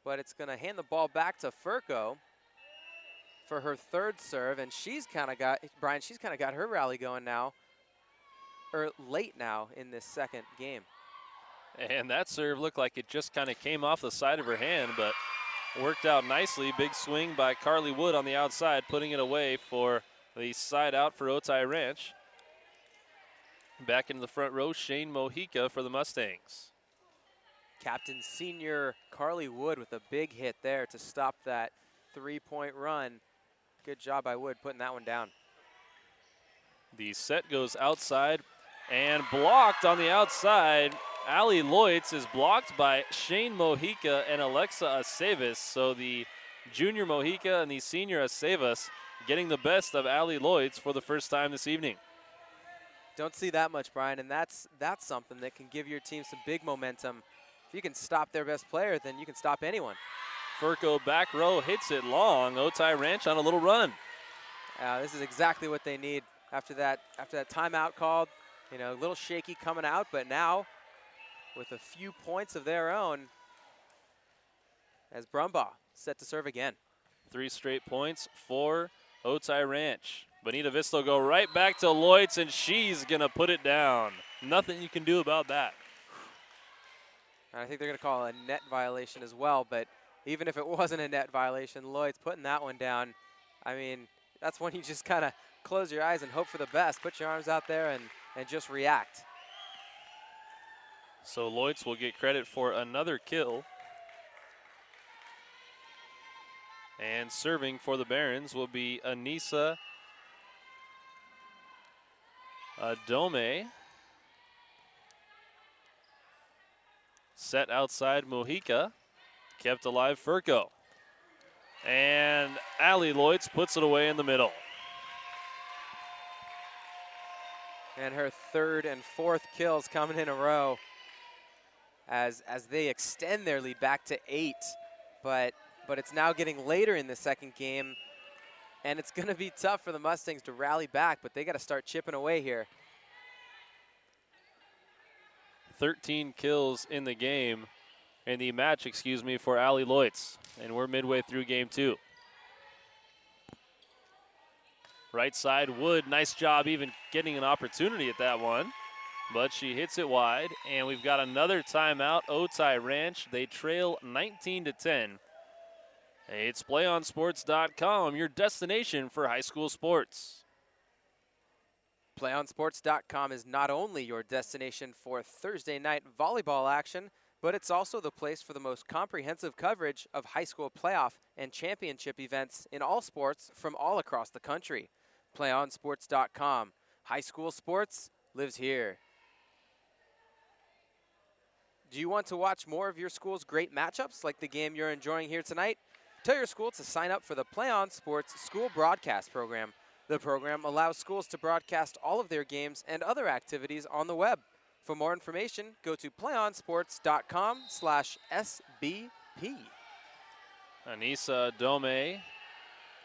But it's going to hand the ball back to Furco for her third serve, and she's kind of got, Brian, she's kind of got her rally going now, or late now in this second game. And that serve looked like it just kind of came off the side of her hand, but worked out nicely. Big swing by Carly Wood on the outside, putting it away for the side out for Otay Ranch. Back into the front row, Shane Mojica for the Mustangs. Captain senior Carly Wood with a big hit there to stop that 3-point run. Good job by Wood putting that one down. The set goes outside and blocked on the outside. Allie Loitz is blocked by Shane Mojica and Alexa Aceves. So the junior Mojica and the senior Aceves getting the best of Allie Loitz for the first time this evening. Don't see that much, Brian, and that's something that can give your team some big momentum. If you can stop their best player, then you can stop anyone. Furco back row hits it long. Otay Ranch on a little run. This is exactly what they need after that timeout called. You know, a little shaky coming out, but now with a few points of their own, as Brumbaugh set to serve again. 3 straight points for Otay Ranch. Bonita Vista will go right back to Loitz, and she's going to put it down. Nothing you can do about that. I think they're going to call a net violation as well, but even if it wasn't a net violation, Lloyd's putting that one down. I mean, that's when you just kind of close your eyes and hope for the best. Put your arms out there and just react. So Lloyd's will get credit for another kill. And serving for the Barons will be Anissa Adome. Set outside Mojica. Kept alive Furco. And Allie Loitz puts it away in the middle. And her third and fourth kills coming in a row as they extend their lead back to 8. But it's now getting later in the second game, and it's going to be tough for the Mustangs to rally back, but they got to start chipping away here. 13 kills in the game, in the match, excuse me, for Allie Loitz. And we're midway through game 2. Right side, Wood, nice job even getting an opportunity at that one. But she hits it wide, and we've got another timeout. Otay Ranch, they trail 19-10. It's PlayOnSports.com, your destination for high school sports. PlayOnSports.com is not only your destination for Thursday night volleyball action, but it's also the place for the most comprehensive coverage of high school playoff and championship events in all sports from all across the country. PlayOnSports.com. High school sports lives here. Do you want to watch more of your school's great matchups like the game you're enjoying here tonight? Tell your school to sign up for the PlayOn Sports School Broadcast Program. The program allows schools to broadcast all of their games and other activities on the web. For more information, go to playonsports.com/SBP. Anissa Dome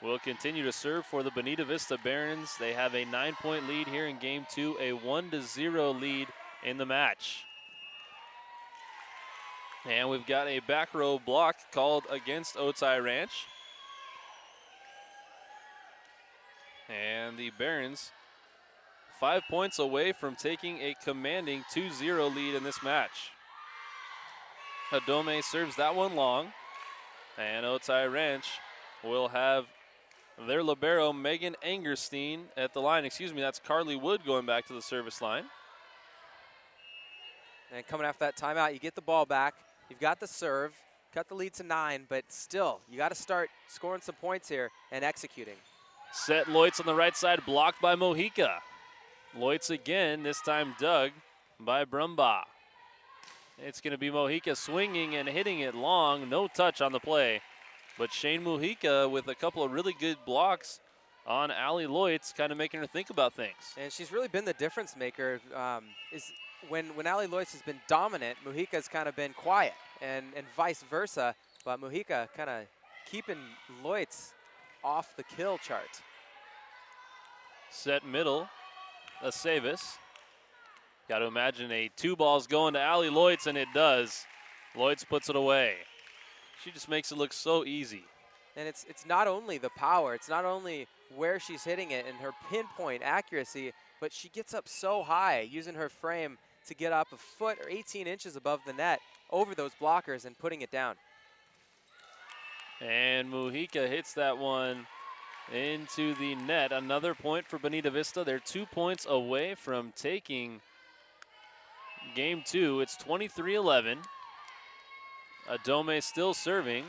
will continue to serve for the Bonita Vista Barons. They have a 9-point lead here in game 2, a 1-0 lead in the match. And we've got a back row block called against Otay Ranch. And the Barons 5 points away from taking a commanding 2-0 lead in this match. Adome serves that one long. And Otay Ranch will have their libero, Megan Angerstein, at the line. Excuse me, that's Carly Wood going back to the service line. And coming after that timeout, you get the ball back. You've got the serve, cut the lead to 9, but still, you got to start scoring some points here and executing. Set Loitz on the right side, blocked by Mojica. Loitz again, this time dug by Brumbaugh. It's going to be Mojica swinging and hitting it long. No touch on the play. But Shane Mojica with a couple of really good blocks on Allie Loitz, kind of making her think about things. And she's really been the difference maker. When Allie Loitz has been dominant, Mojica's kind of been quiet, and vice versa. But Mojica kind of keeping Loitz off the kill chart. Set middle, Aceves. Got to imagine a 2 balls going to Allie Loitz, and it does. Loitz puts it away. She just makes it look so easy. And it's not only the power, it's not only where she's hitting it and her pinpoint accuracy, but she gets up so high using her frame to get up a foot or 18 inches above the net over those blockers and putting it down. And Mojica hits that one into the net. Another point for Bonita Vista. They're 2 points away from taking game 2. It's 23-11. Adome still serving.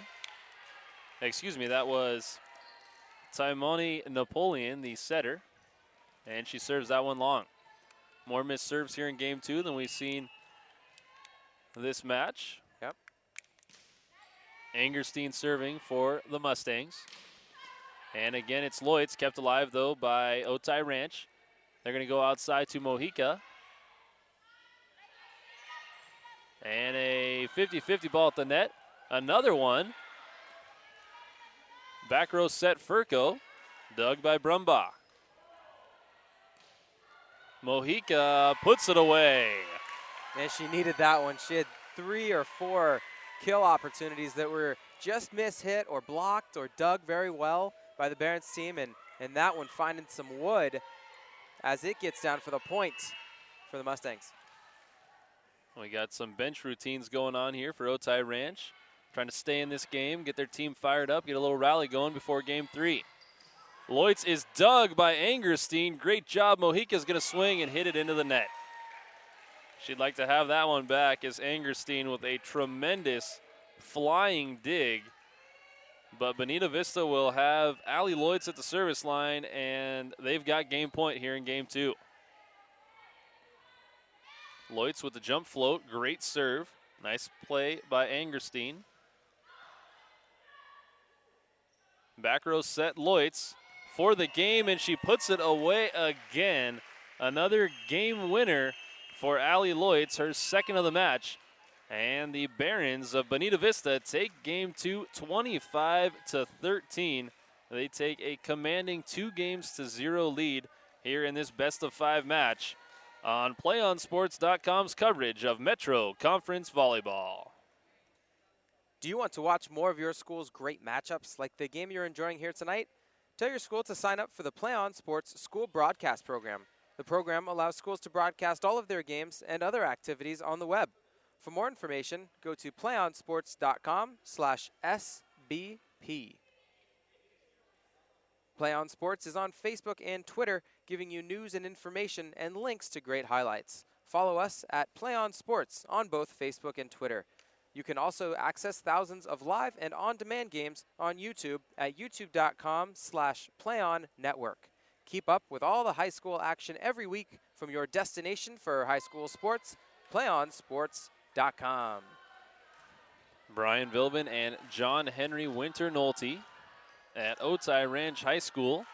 Excuse me, that was Taimoni Napoleon, the setter. And she serves that one long. More missed serves here in game 2 than we've seen this match. Yep. Angerstein serving for the Mustangs. And again, it's Loitz, kept alive, though, by Otay Ranch. They're going to go outside to Mojica. And a 50-50 ball at the net. Another one. Back row set Furco, dug by Brumbaugh. Mojica puts it away. And she needed that one. She had 3 or 4 kill opportunities that were just mishit or blocked or dug very well by the Barons team, and that one finding some wood as it gets down for the point for the Mustangs. We got some bench routines going on here for Otay Ranch. Trying to stay in this game, get their team fired up, get a little rally going before game 3. Loitz is dug by Angerstein. Great job. Mojica's going to swing and hit it into the net. She'd like to have that one back as Angerstein with a tremendous flying dig. But Bonita Vista will have Allie Loitz at the service line, and they've got game point here in game 2. Loitz with the jump float. Great serve. Nice play by Angerstein. Back row set Loitz for the game, and she puts it away again. Another game winner for Allie Loitz, her second of the match. And the Barons of Bonita Vista take game 2 25-13. They take a commanding 2-0 lead here in this best-of-5 match on PlayOnSports.com's coverage of Metro Conference Volleyball. Do you want to watch more of your school's great matchups like the game you're enjoying here tonight? Tell your school to sign up for the PlayOn Sports School Broadcast Program. The program allows schools to broadcast all of their games and other activities on the web. For more information, go to playonsports.com/SBP. PlayOn Sports is on Facebook and Twitter, giving you news and information and links to great highlights. Follow us at PlayOn Sports on both Facebook and Twitter. You can also access thousands of live and on-demand games on YouTube at youtube.com/PlayOnNetwork. Keep up with all the high school action every week from your destination for high school sports, PlayOnSports.com. Brian Vilbin and John Henry Winter Nolte at Otay Ranch High School,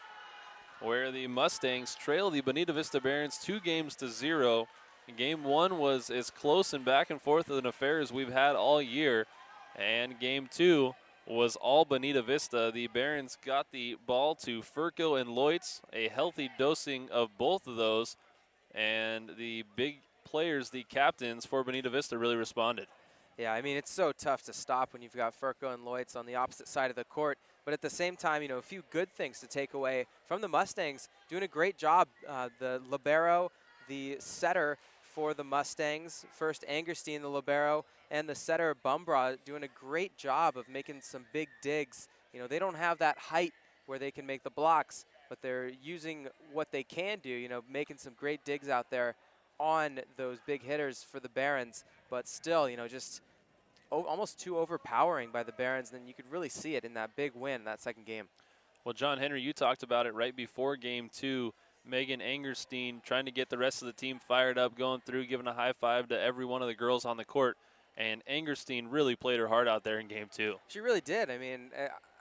where the Mustangs trail the Bonita Vista Barons 2-0. Game 1 was as close and back and forth an affair as we've had all year, and game 2 was all Bonita Vista. The Barons got the ball to Furco and Loitz, a healthy dosing of both of those, and the big players, the captains for Bonita Vista, really responded. Yeah, I mean, it's so tough to stop when you've got Furco and Loitz on the opposite side of the court. But at the same time, you know, a few good things to take away from the Mustangs. Doing a great job. The libero, the setter for the Mustangs, first Angerstein, the libero, and the setter Bumbra doing a great job of making some big digs they don't have that height where they can make the blocks, but they're using what they can do, making some great digs out there on those big hitters for the Barons, but still, just almost too overpowering by the Barons. Then you could really see it in that big win, that second game. Well, John Henry, you talked about it right before Game 2. Megan Angerstein trying to get the rest of the team fired up, going through, giving a high five to every one of the girls on the court. And Angerstein really played her heart out there in Game 2. She really did. I mean,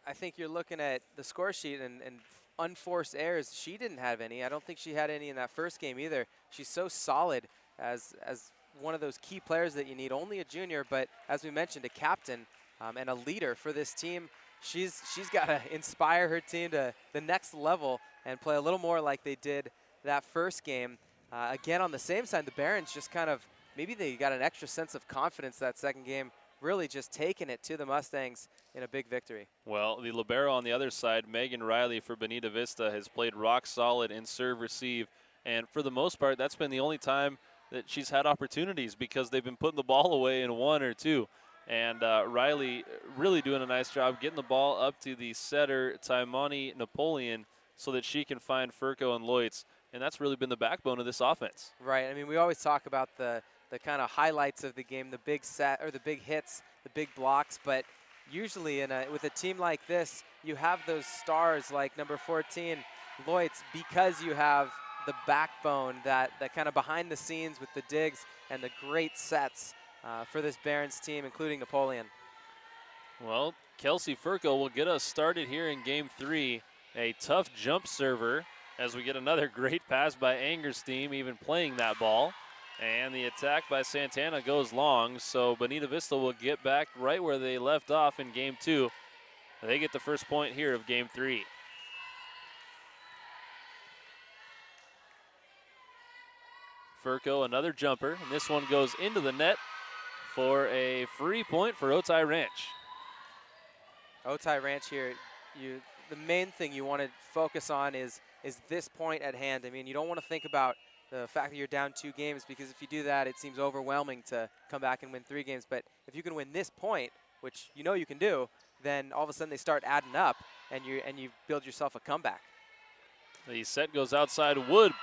I think you're looking at the score sheet and unforced errors. She didn't have any. I don't think she had any in that first game either. She's so solid as one of those key players that you need. Only a junior, but as we mentioned, a captain and a leader for this team. She's got to inspire her team to the next level and play a little more like they did that first game. Again, on the same side, the Barons just kind of, maybe they got an extra sense of confidence that second game, really just taking it to the Mustangs in a big victory. Well, the libero on the other side, Megan Riley for Bonita Vista, has played rock solid in serve receive. And for the most part, that's been the only time that she's had opportunities because they've been putting the ball away in one or two. And Riley really doing a nice job getting the ball up to the setter, Taimani Napoleon, so that she can find Furco and Loitz. And that's really been the backbone of this offense. Right. I mean, we always talk about the kind of highlights of the game, the big set or the big hits, the big blocks. But usually with a team like this, you have those stars like number 14, Loitz, because you have the backbone, that kind of behind the scenes with the digs and the great sets for this Barons team, including Napoleon. Well, Kelsey Furco will get us started here in Game 3. A tough jump server as we get another great pass by Angerstein, even playing that ball. And the attack by Santana goes long, so Bonita Vista will get back right where they left off in Game 2. They get the first point here of Game 3. Furco, another jumper, and this one goes into the net for a free point for Otay Ranch. Otay Ranch here, the main thing you want to focus on is this point at hand. I mean, you don't want to think about the fact that you're down 2 games, because if you do that, it seems overwhelming to come back and win 3 games. But if you can win this point, which you can do, then all of a sudden they start adding up, and you build yourself a comeback. The set goes outside Wood,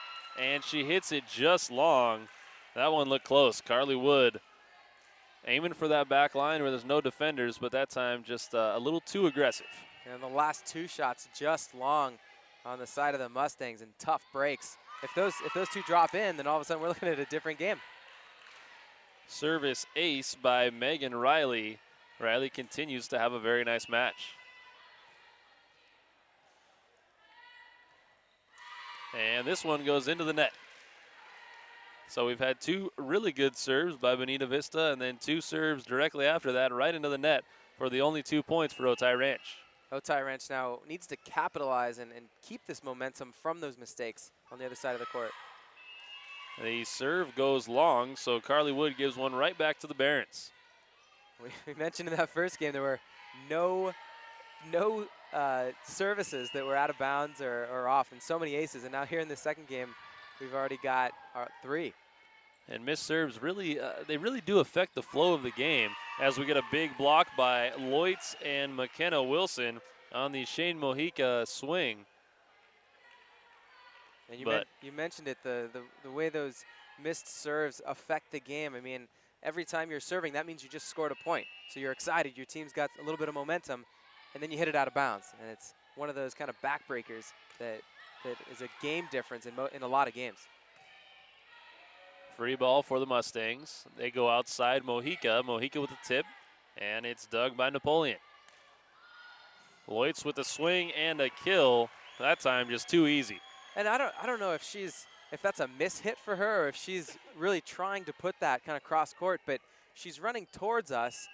and she hits it just long. That one looked close. Carly Wood aiming for that back line where there's no defenders, but that time just a little too aggressive. And the last 2 shots just long on the side of the Mustangs, and tough breaks. If those 2 drop in, then all of a sudden we're looking at a different game. Service ace by Megan Riley. Riley continues to have a very nice match. And this one goes into the net. So we've had 2 really good serves by Bonita Vista, and then 2 serves directly after that right into the net for the only 2 points for Otay Ranch. Otay Ranch now needs to capitalize and keep this momentum from those mistakes on the other side of the court. The serve goes long, so Carly Wood gives one right back to the Barons. We mentioned in that first game there were no services that were out of bounds or off, and so many aces. And now here in the second game, we've already got 3. And missed serves really do affect the flow of the game, as we get a big block by Loitz and McKenna Wilson on the Shane Mojica swing. And you mentioned it, the way those missed serves affect the game. I mean, every time you're serving, that means you just scored a point. So you're excited, your team's got a little bit of momentum, and then you hit it out of bounds. And it's one of those kind of backbreakers that is a game difference in a lot of games. Free ball for the Mustangs. They go outside Mojica. Mojica with the tip, and it's dug by Napoleon. Loitz with a swing and a kill. That time just too easy. And I don't know if that's a miss-hit for her, or if she's really trying to put that kind of cross-court, but she's running towards us,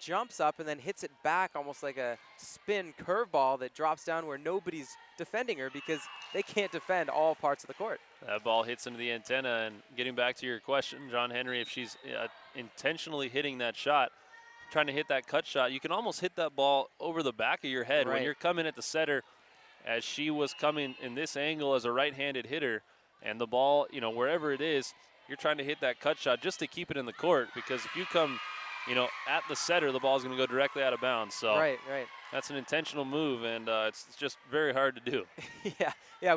jumps up, and then hits it back almost like a spin curveball that drops down where nobody's defending her because they can't defend all parts of the court. That ball hits into the antenna, and getting back to your question, John Henry, if she's intentionally hitting that shot, trying to hit that cut shot, you can almost hit that ball over the back of your head. Right. When you're coming at the setter, as she was coming in this angle as a right-handed hitter, and the ball, wherever it is, you're trying to hit that cut shot just to keep it in the court, because if you come, at the setter, the ball's going to go directly out of bounds. So Right. That's an intentional move, and it's just very hard to do. yeah.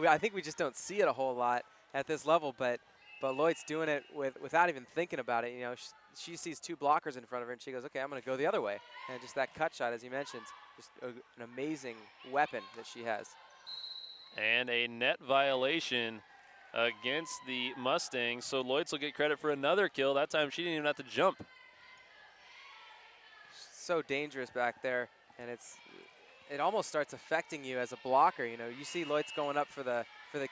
I think we just don't see it a whole lot at this level, but Lloyd's doing it without even thinking about it. You know, she sees two blockers in front of her, and she goes, okay, I'm going to go the other way. And just that cut shot, as you mentioned, just an amazing weapon that she has. And a net violation against the Mustangs, so Lloyds will get credit for another kill. That time she didn't even have to jump. So dangerous back there, and it almost starts affecting you as a blocker. You know, you see Lloyd's going up for the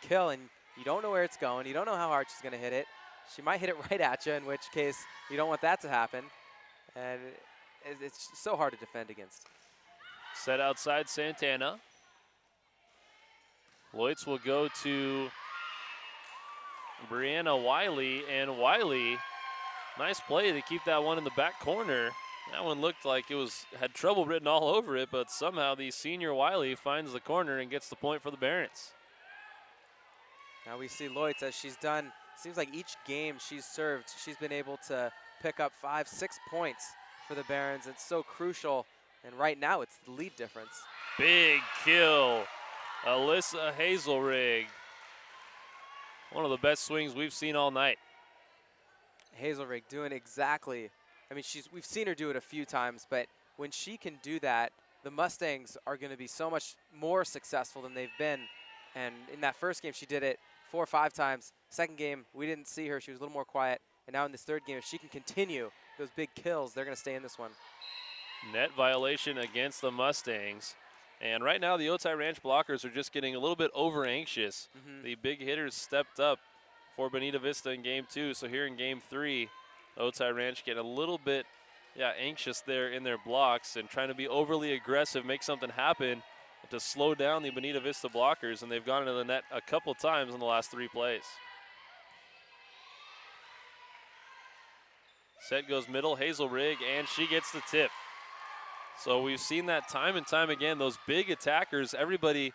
kill, and you don't know where it's going. You don't know how hard she's going to hit it. She might hit it right at you, in which case you don't want that to happen. And it's so hard to defend against. Set outside Santana. Lloyds will go to Brianna Wiley, and Wiley, nice play to keep that one in the back corner. That one looked like it had trouble written all over it, but somehow the senior Wiley finds the corner and gets the point for the Barons. Now we see Lloyds, as she's done, seems like each game she's served, she's been able to pick up 5-6 points for the Barons. It's so crucial, and right now it's the lead difference. Big kill, Alyssa Hazelrig. One of the best swings we've seen all night. Hazelrig doing exactly, I mean, we've seen her do it a few times, but when she can do that, the Mustangs are going to be so much more successful than they've been. And in that first game, she did it 4 or 5 times. Second game, we didn't see her. She was a little more quiet. And now in this third game, if she can continue those big kills, they're going to stay in this one. Net violation against the Mustangs. And right now, the Otay Ranch blockers are just getting a little bit over anxious. The big hitters stepped up for Bonita Vista in game 2. So here in game 3, Otay Ranch getting a little bit anxious there in their blocks and trying to be overly aggressive, make something happen to slow down the Bonita Vista blockers, and they've gone into the net a couple times in the last 3 plays. Set goes middle, Hazelrig, and she gets the tip. So we've seen that time and time again, those big attackers, everybody,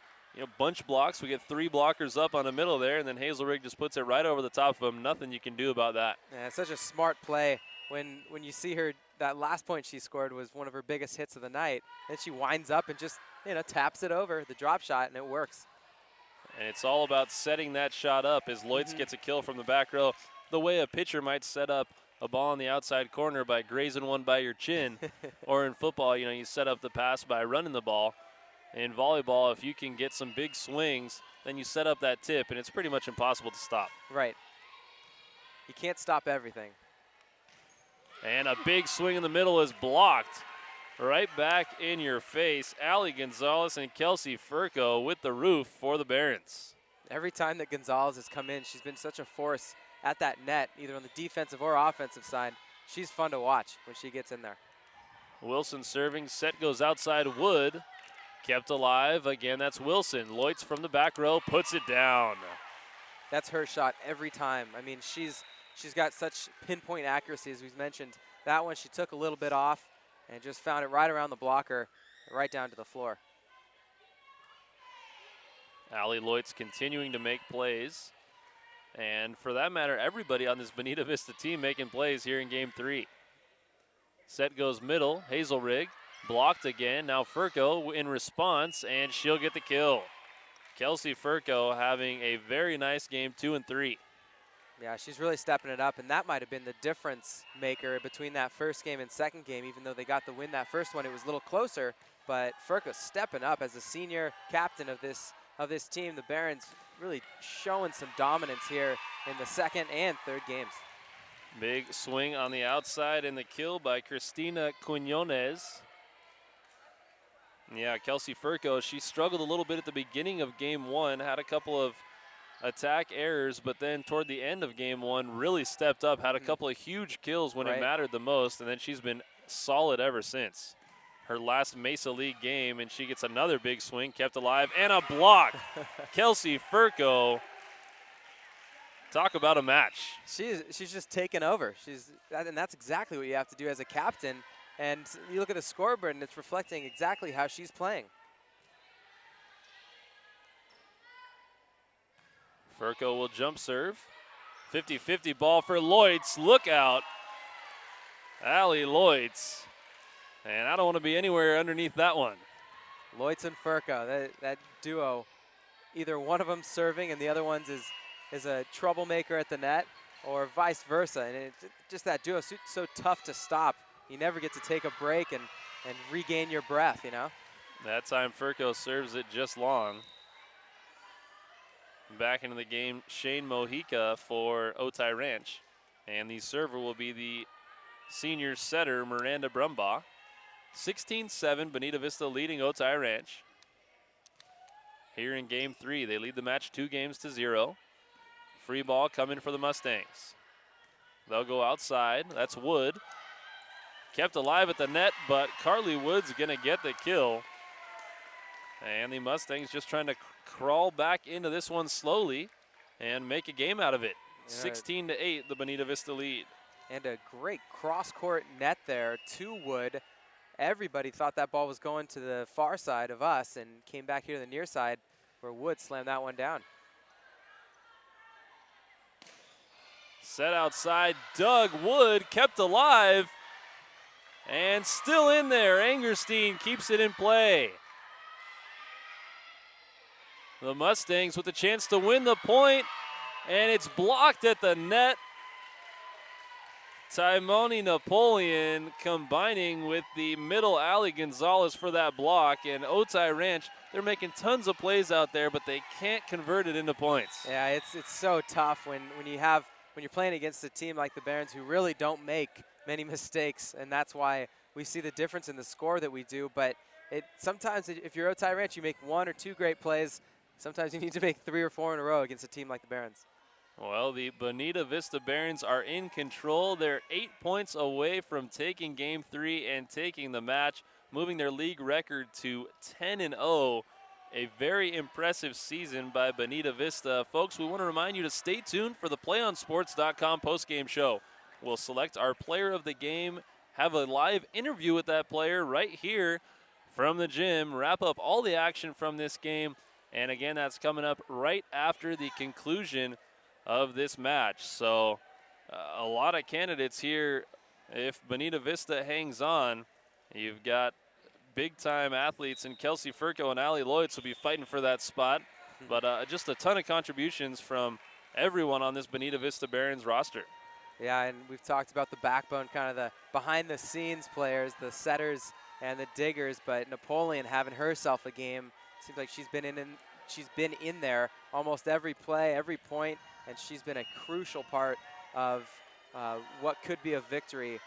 bunch blocks. We get 3 blockers up on the middle there, and then Hazelrig just puts it right over the top of them. Nothing you can do about that. Yeah, it's such a smart play. When you see her, that last point she scored was one of her biggest hits of the night. Then she winds up and just, taps it over, the drop shot, and it works. And it's all about setting that shot up as Lloyds gets a kill from the back row. The way a pitcher might set up a ball in the outside corner by grazing one by your chin. Or in football, you set up the pass by running the ball. In volleyball, if you can get some big swings, then you set up that tip, and it's pretty much impossible to stop. Right. You can't stop everything. And a big swing in the middle is blocked. Right back in your face. Allie Gonzalez and Kelsey Furco with the roof for the Barons. Every time that Gonzalez has come in, she's been such a force at that net, either on the defensive or offensive side. She's fun to watch when she gets in there. Wilson serving. Set goes outside Wood. Kept alive. Again, that's Wilson. Lloyds from the back row puts it down. That's her shot every time. I mean, she's got such pinpoint accuracy, as we've mentioned. That one, she took a little bit off and just found it right around the blocker, right down to the floor. Allie Lloyds continuing to make plays. And for that matter, everybody on this Bonita Vista team making plays here in game 3. Set goes middle, Hazelrig, blocked again. Now Furco in response, and she'll get the kill. Kelsey Furco having a very nice game 2 and 3. Yeah, she's really stepping it up, and that might have been the difference maker between that first game and second game. Even though they got the win that first one, it was a little closer, but Furco stepping up as the senior captain of this team. The Barons really showing some dominance here in the second and third games. Big swing on the outside and the kill by Cristina Quinones. Yeah, Kelsey Furco, she struggled a little bit at the beginning of game 1, had a couple of attack errors, but then toward the end of game 1 really stepped up, had a couple of huge kills when it mattered the most, and then she's been solid ever since. Her last Mesa League game, and she gets another big swing, kept alive, and a block. Kelsey Furco, talk about a match. She's just taken over. And that's exactly what you have to do as a captain. And you look at the scoreboard, and it's reflecting exactly how she's playing. Furco will jump serve. 50-50 ball for Lloyds. Look out. Allie Lloyds. And I don't want to be anywhere underneath that one. Loitz and Furco, that duo, either one of them serving and the other one's is a troublemaker at the net, or vice versa. And just that duo, so tough to stop. You never get to take a break and regain your breath, you know? That time Furco serves it just long. Back into the game, Shane Mojica for Otay Ranch. And the server will be the senior setter, Miranda Brumbaugh. 16-7, Bonita Vista leading Otay Ranch. Here in game 3, they lead the match 2-0. Free ball coming for the Mustangs. They'll go outside. That's Wood. Kept alive at the net, but Carly Wood's going to get the kill. And the Mustangs just trying to crawl back into this one slowly and make a game out of it. 16-8, the Bonita Vista lead. And a great cross-court net there to Wood. Everybody thought that ball was going to the far side of us and came back here to the near side where Wood slammed that one down. Set outside, Doug Wood kept alive and still in there. Angerstein keeps it in play. The Mustangs with a chance to win the point, and it's blocked at the net. Taimoni Napoleon combining with the middle alley Gonzalez for that block, and Otay Ranch, they're making tons of plays out there, but they can't convert it into points. Yeah, it's so tough when you're playing against a team like the Barons who really don't make many mistakes, and that's why we see the difference in the score that we do. But sometimes if you're Otay Ranch, you make 1 or 2 great plays. Sometimes you need to make 3 or 4 in a row against a team like the Barons. Well, the Bonita Vista Barons are in control. They're 8 points away from taking game 3 and taking the match, moving their league record to 10-0. A very impressive season by Bonita Vista. Folks, we want to remind you to stay tuned for the PlayOnSports.com postgame show. We'll select our player of the game, have a live interview with that player right here from the gym, wrap up all the action from this game. And again, that's coming up right after the conclusion of this match. So a lot of candidates here. If Bonita Vista hangs on, you've got big-time athletes, and Kelsey Furco and Allie Loitz will be fighting for that spot. But just a ton of contributions from everyone on this Bonita Vista Barons roster. Yeah, and we've talked about the backbone, kind of the behind-the-scenes players, the setters and the diggers, but Napoleon having herself a game. Seems like she's been in there almost every play, every point, and she's been a crucial part of what could be a victory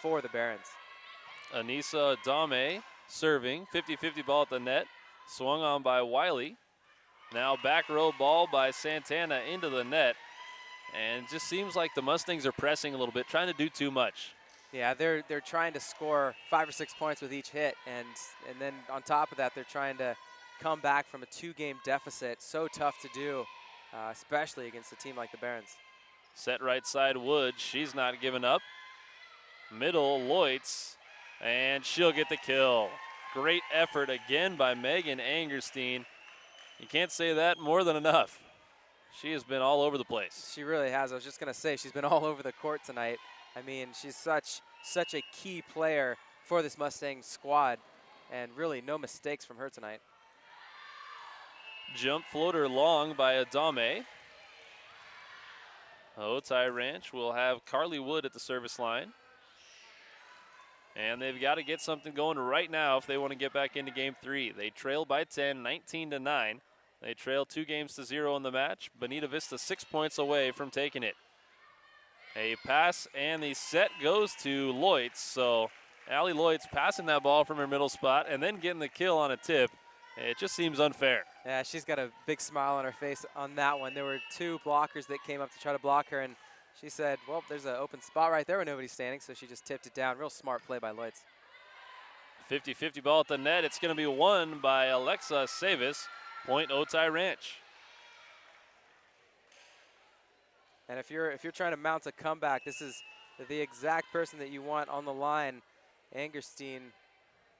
for the Barons. Anissa Dame serving, 50-50 ball at the net, swung on by Wiley. Now back row ball by Santana into the net, and it just seems like the Mustangs are pressing a little bit, trying to do too much. Yeah, they're trying to score 5 or 6 points with each hit, and then on top of that, they're trying to come back from a 2-game deficit. So tough to do, especially against a team like the Barons. Set right side Wood, she's not giving up. Middle Loitz, and she'll get the kill. Great effort again by Megan Angerstein. You can't say that more than enough. She has been all over the place. She really has. I was just going to say, she's been all over the court tonight. I mean, she's such a key player for this Mustang squad, and really no mistakes from her tonight. Jump floater long by Adame. Otay Ranch will have Carly Wood at the service line. And they've got to get something going right now if they want to get back into game 3. They trail by 10, 19-9. They trail 2-0 in the match. Bonita Vista 6 points away from taking it. A pass, and the set goes to Loitz. So Allie Loitz passing that ball from her middle spot and then getting the kill on a tip. It just seems unfair. Yeah, she's got a big smile on her face on that one. There were 2 blockers that came up to try to block her, and she said, well, there's an open spot right there where nobody's standing, so she just tipped it down. Real smart play by Loitz. 50-50 ball at the net. It's going to be won by Alexa Savis. Point Otay Ranch. And if you're trying to mount a comeback, this is the exact person that you want on the line. Angerstein,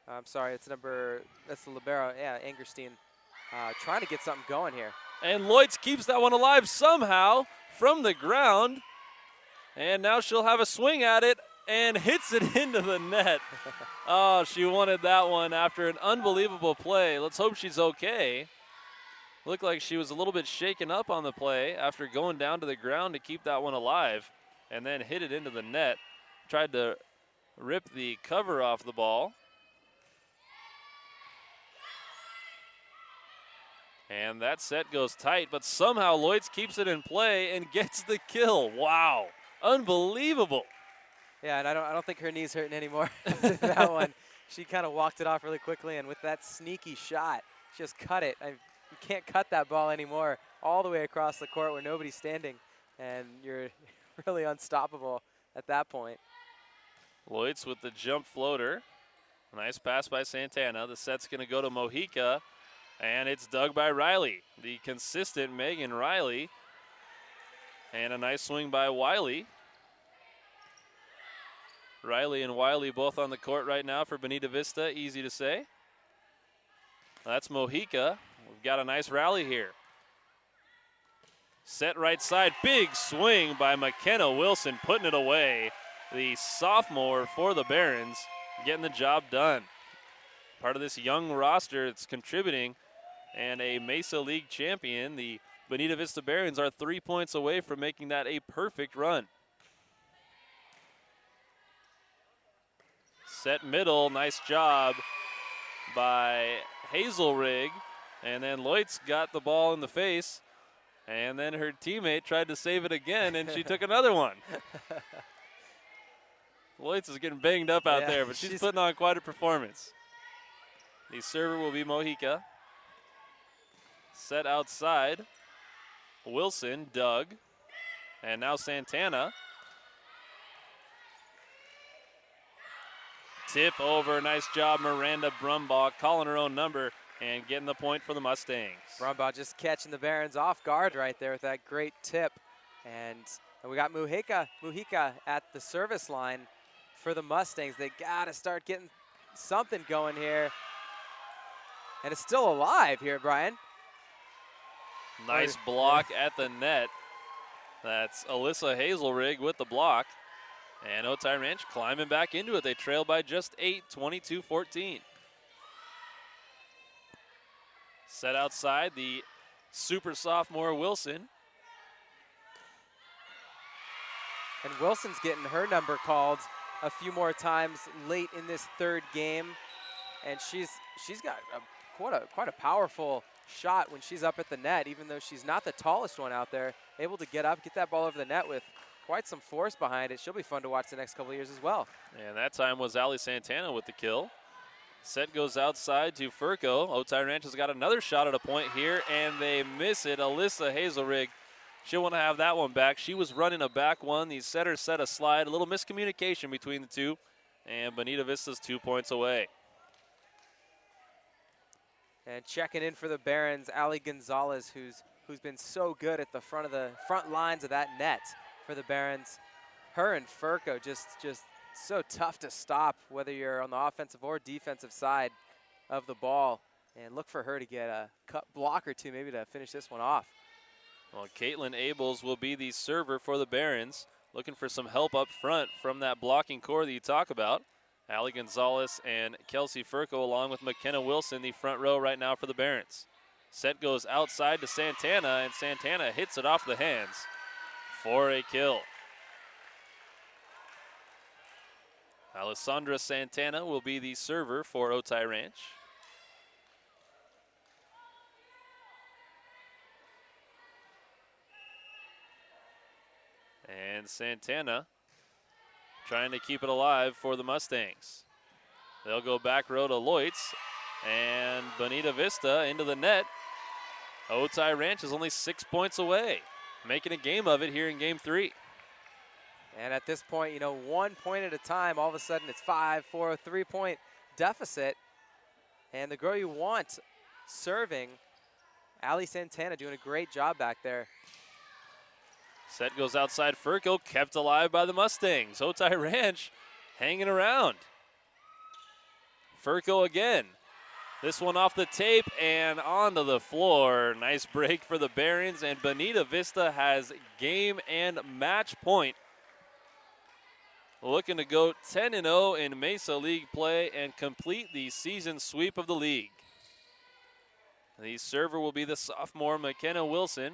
I'm sorry, that's the libero. Yeah, Angerstein trying to get something going here. And Loitz keeps that one alive somehow from the ground. And now she'll have a swing at it. and hits it into the net. Oh, she wanted that one after an unbelievable play. Let's hope she's okay. Looked like she was a little bit shaken up on the play after going down to the ground to keep that one alive and then hit it into the net. Tried to rip the cover off the ball. And that set goes tight, but somehow Lloyds keeps it in play and gets the kill. Wow, unbelievable. Yeah, and I don't think her knee's hurting anymore. That one, she kind of walked it off really quickly, and with that sneaky shot, just cut it. You can't cut that ball anymore all the way across the court where nobody's standing, and you're really unstoppable at that point. Lloyds with the jump floater. Nice pass by Santana. The set's going to go to Mojica, and it's dug by Riley, the consistent Megan Riley. And a nice swing by Wiley. Riley and Wiley both on the court right now for Bonita Vista, easy to say. That's Mojica. We've got a nice rally here. Set right side, big swing by McKenna Wilson, putting it away. The sophomore for the Barons, getting the job done. Part of this young roster that's contributing, and a Mesa League champion. The Bonita Vista Barons are 3 points away from making that a perfect run. Set middle, nice job by Hazelrig. And then Lloyds got the ball in the face. And then her teammate tried to save it again, and she took another one. Lloyds is getting banged up out there, but she's putting on quite a performance. The server will be Mojica. Set outside. Wilson, Doug. And now Santana. Tip over, nice job, Miranda Brumbaugh calling her own number and getting the point for the Mustangs. Brumbaugh just catching the Barons off guard right there with that great tip. And we got Mojica at the service line for the Mustangs. They gotta start getting something going here. And it's still alive here, Brian. Nice block at the net. That's Alyssa Hazelrig with the block. And Otay Ranch climbing back into it. They trail by just 8, 22-14. Set outside, the super sophomore Wilson. And Wilson's getting her number called a few more times late in this third game. And she's got quite a powerful shot when she's up at the net, even though she's not the tallest one out there. Able to get up, get that ball over the net with quite some force behind it. She'll be fun to watch the next couple of years as well. And that time was Ali Santana with the kill. Set goes outside to Furco. Otay Ranch has got another shot at a point here, and they miss it. Alyssa Hazelrig, she'll want to have that one back. She was running a back one. The setter set a slide. A little miscommunication between the two, and Bonita Vista's 2 points away. And checking in for the Barons, Ali Gonzalez, who's been so good at the front lines of that net for the Barons. Her and Furco just so tough to stop, whether you're on the offensive or defensive side of the ball. And look for her to get a cut block or two maybe to finish this one off. Well, Caitlin Abels will be the server for the Barons, looking for some help up front from that blocking core that you talk about. Ali Gonzalez and Kelsey Furco along with McKenna Wilson, the front row right now for the Barons. Set goes outside to Santana, and Santana hits it off the hands for a kill. Alessandra Santana will be the server for Otay Ranch. And Santana trying to keep it alive for the Mustangs. They'll go back row to Lloyds, and Bonita Vista into the net. Otay Ranch is only 6 points away, making a game of it here in game 3. And at this point, 1 point at a time, all of a sudden it's 5-4, a 3-point deficit. And the girl you want serving, Ali Santana, doing a great job back there. Set goes outside. Furco kept alive by the Mustangs. Otay Ranch hanging around. Furco again. This one off the tape and onto the floor. Nice break for the Barons, and Bonita Vista has game and match point looking to go 10-0 in Mesa League play and complete the season sweep of the league. The server will be the sophomore McKenna Wilson.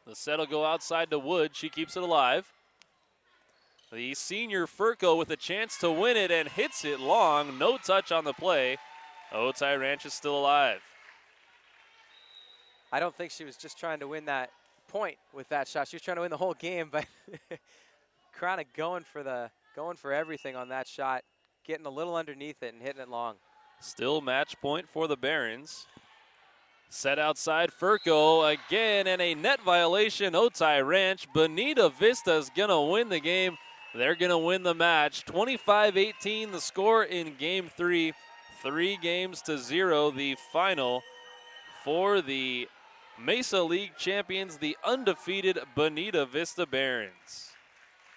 The set will go outside to Wood. She keeps it alive. The senior Furco with a chance to win it and hits it long. No touch on the play. Otay Ranch is still alive. I don't think she was just trying to win that point with that shot. She was trying to win the whole game, but kind of going for everything on that shot, getting a little underneath it and hitting it long. Still match point for the Barons. Set outside Furco again, and a net violation. Otay Ranch. Bonita Vista is going to win the game. They're going to win the match. 25-18 the score in game 3. 3-0 the final for the Mesa League champions, the undefeated Bonita Vista Barons.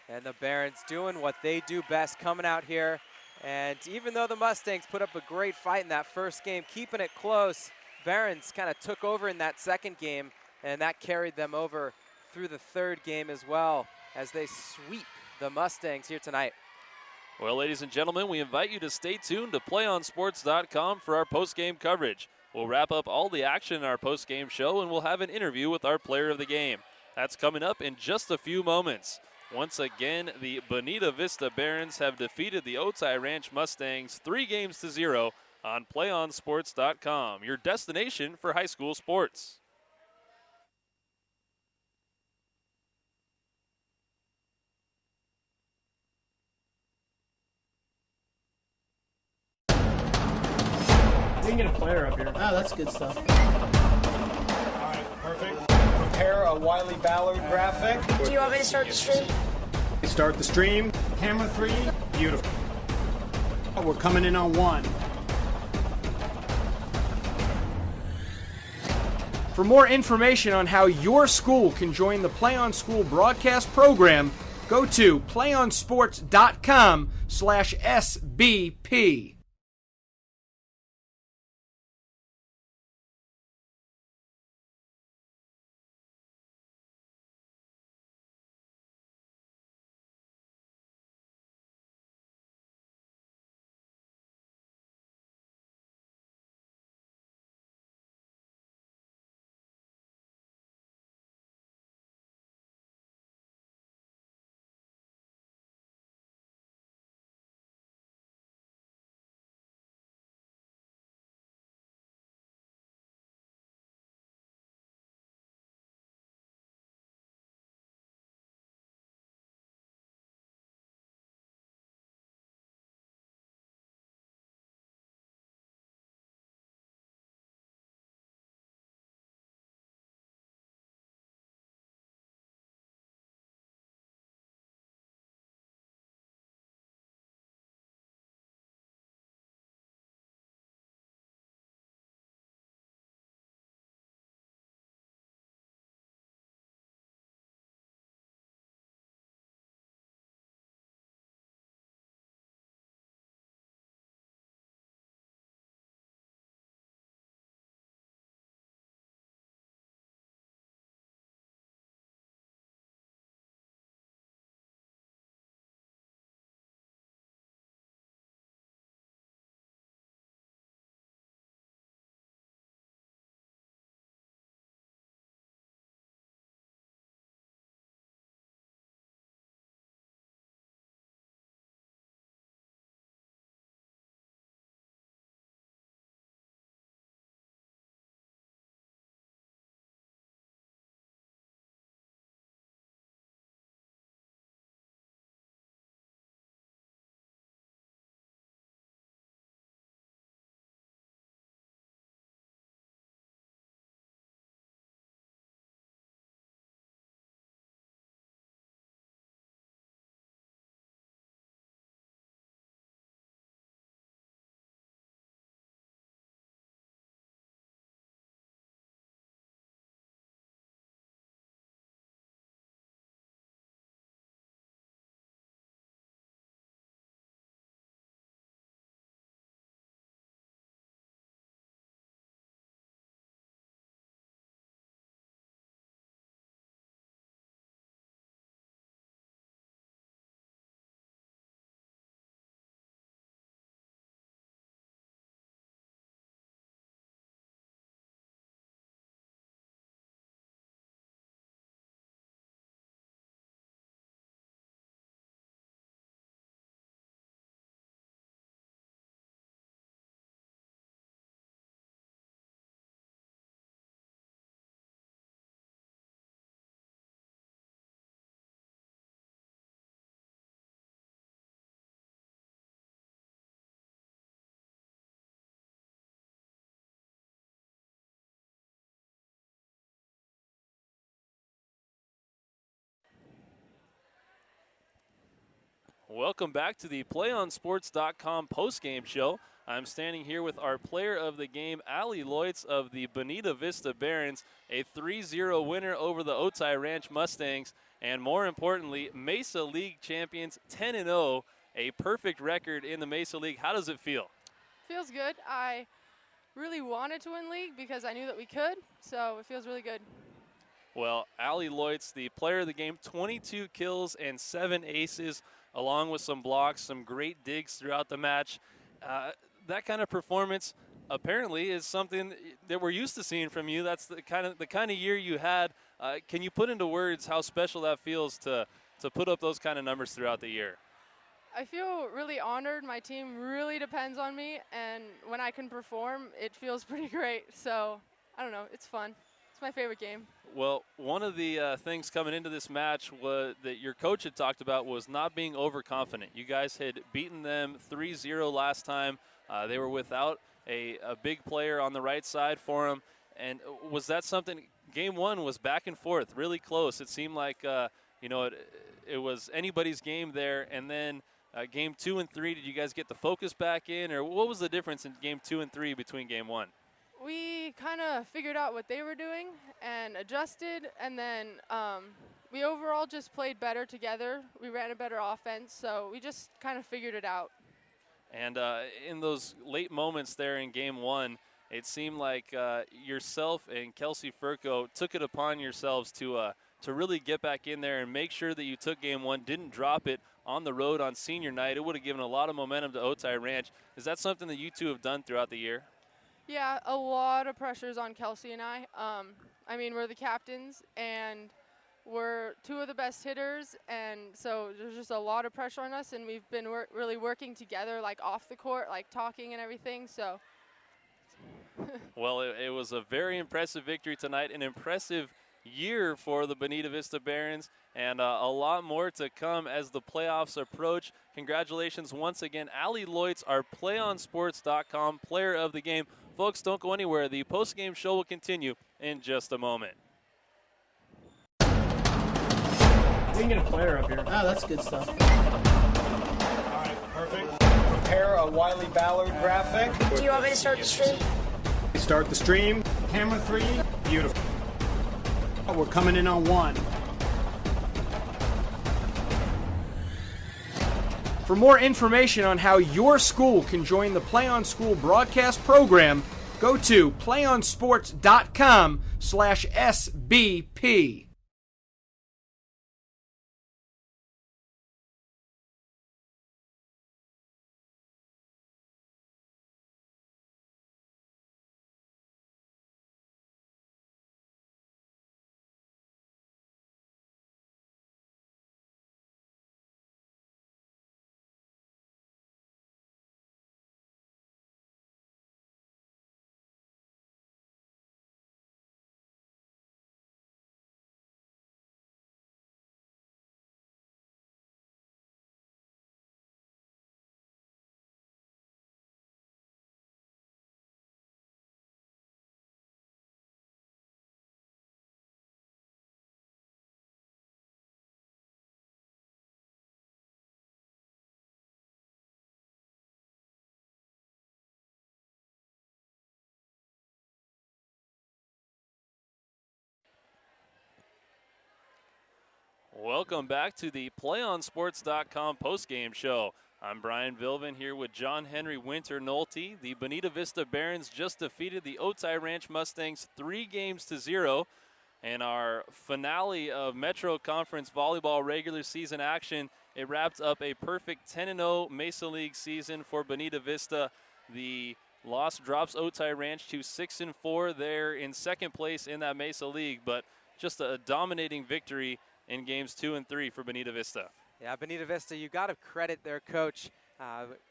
And the Barons doing what they do best, coming out here. And even though the Mustangs put up a great fight in that first game, keeping it close, Barons kind of took over in that second game, and that carried them over through the third game as well as they sweep the Mustangs here tonight. Well, ladies and gentlemen, we invite you to stay tuned to PlayOnSports.com for our post-game coverage. We'll wrap up all the action in our post-game show, and we'll have an interview with our player of the game. That's coming up in just a few moments. Once again, the Bonita Vista Barons have defeated the Otay Ranch Mustangs 3-0 on PlayOnSports.com, your destination for high school sports. We can get a player up here. Oh, that's good stuff. All right, perfect. Prepare a Wiley Ballard graphic. Do you want me to start the stream? Start the stream. Camera 3. Beautiful. We're coming in on 1. For more information on how your school can join the Play On School broadcast program, go to playonsports.com/SBP. Welcome back to the PlayOnSports.com postgame show. I'm standing here with our player of the game, Allie Loitz of the Bonita Vista Barons, a 3-0 winner over the Otay Ranch Mustangs, and more importantly, Mesa League champions, 10-0, a perfect record in the Mesa League. How does it feel? Feels good. I really wanted to win league because I knew that we could, so it feels really good. Well, Allie Loitz, the player of the game, 22 kills and 7 aces, along with some blocks, some great digs throughout the match. That kind of performance apparently is something that we're used to seeing from you. That's the kind of year you had. Can you put into words how special that feels to put up those kind of numbers throughout the year? I feel really honored. My team really depends on me, and when I can perform, it feels pretty great. So, I don't know, it's fun. It's my favorite game. Well, one of the things coming into this match that your coach had talked about was not being overconfident. You guys had beaten them 3-0 last time. They were without a big player on the right side for them. And was that something? Game one was back and forth, really close. It seemed like it was anybody's game there. And then game 2 and 3, did you guys get the focus back in, or what was the difference in game 2 and 3 between game 1? We kind of figured out what they were doing and adjusted, and then we overall just played better together. We ran a better offense, so we just kind of figured it out. And in those late moments there in game 1, it seemed like yourself and Kelsey Furco took it upon yourselves to really get back in there and make sure that you took game 1, didn't drop it on the road on senior night. It would have given a lot of momentum to Otay Ranch. Is that something that you two have done throughout the year? Yeah, a lot of pressures on Kelsey and I. I mean, we're the captains, and we're two of the best hitters, and so there's just a lot of pressure on us, and we've been really working together, like off the court, like talking and everything, so. Well, it was a very impressive victory tonight, an impressive year for the Bonita Vista Barons, and a lot more to come as the playoffs approach. Congratulations once again, Allie Loitz, our PlayOnSports.com player of the game. Folks, don't go anywhere. The post-game show will continue in just a moment. We can get a player up here. Oh, that's good stuff. All right, perfect. Prepare a Wiley Ballard graphic. Do you want me to start the stream? Start the stream. Camera 3. Beautiful. We're coming in on 1. For more information on how your school can join the Play On School broadcast program, go to playonsports.com/SBP. Welcome back to the PlayOnSports.com postgame show. I'm Brian Vilvin here with John Henry Winter Nolte. The Bonita Vista Barons just defeated the Otay Ranch Mustangs 3-0. And our finale of Metro Conference Volleyball regular season action, it wrapped up a perfect 10-0 Mesa League season for Bonita Vista. The loss drops Otay Ranch to 6-4. They're in second place in that Mesa League, but just a dominating victory in games 2 and 3 for Bonita Vista. Yeah, Bonita Vista, you got to credit their coach,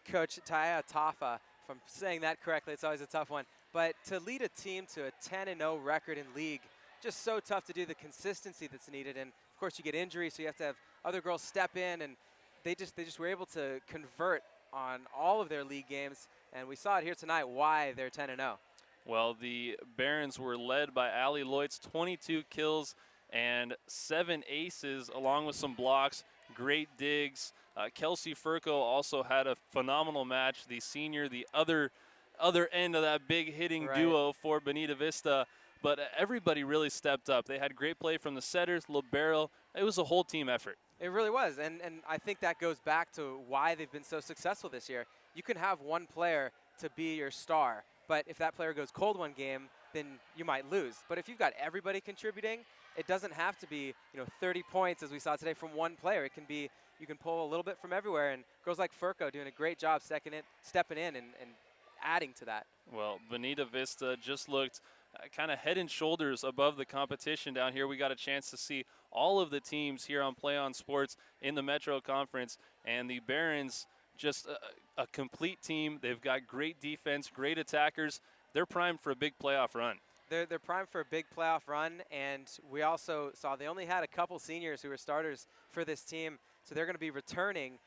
Coach Taya Tafa. If I'm saying that correctly, it's always a tough one. But to lead a team to a 10-0 record in league, just so tough to do, the consistency that's needed. And of course, you get injuries, so you have to have other girls step in, and they just were able to convert on all of their league games. And we saw it here tonight why they're 10-0. Well, the Barons were led by Allie Loitz, 22 kills and 7 aces along with some blocks. great digs. Kelsey Furco also had a phenomenal match. The senior, the other end of that big hitting duo for Bonita Vista. But everybody really stepped up. They had great play from the setters, libero. It was a whole team effort. It really was, and I think that goes back to why they've been so successful this year. You can have one player to be your star, but if that player goes cold one game, then you might lose. But if you've got everybody contributing, it doesn't have to be 30 points as we saw today from one player. It can be you can pull a little bit from everywhere, and girls like Furco doing a great job stepping in and adding to that. Well, Bonita Vista just looked kind of head and shoulders above the competition down here. We got a chance to see all of the teams here on PlayOn Sports in the Metro Conference, and the Barons just a complete team. They've got great defense, great attackers. They're primed for a big playoff run. They're primed for a big playoff run, and we also saw they only had a couple seniors who were starters for this team, so they're going to be returning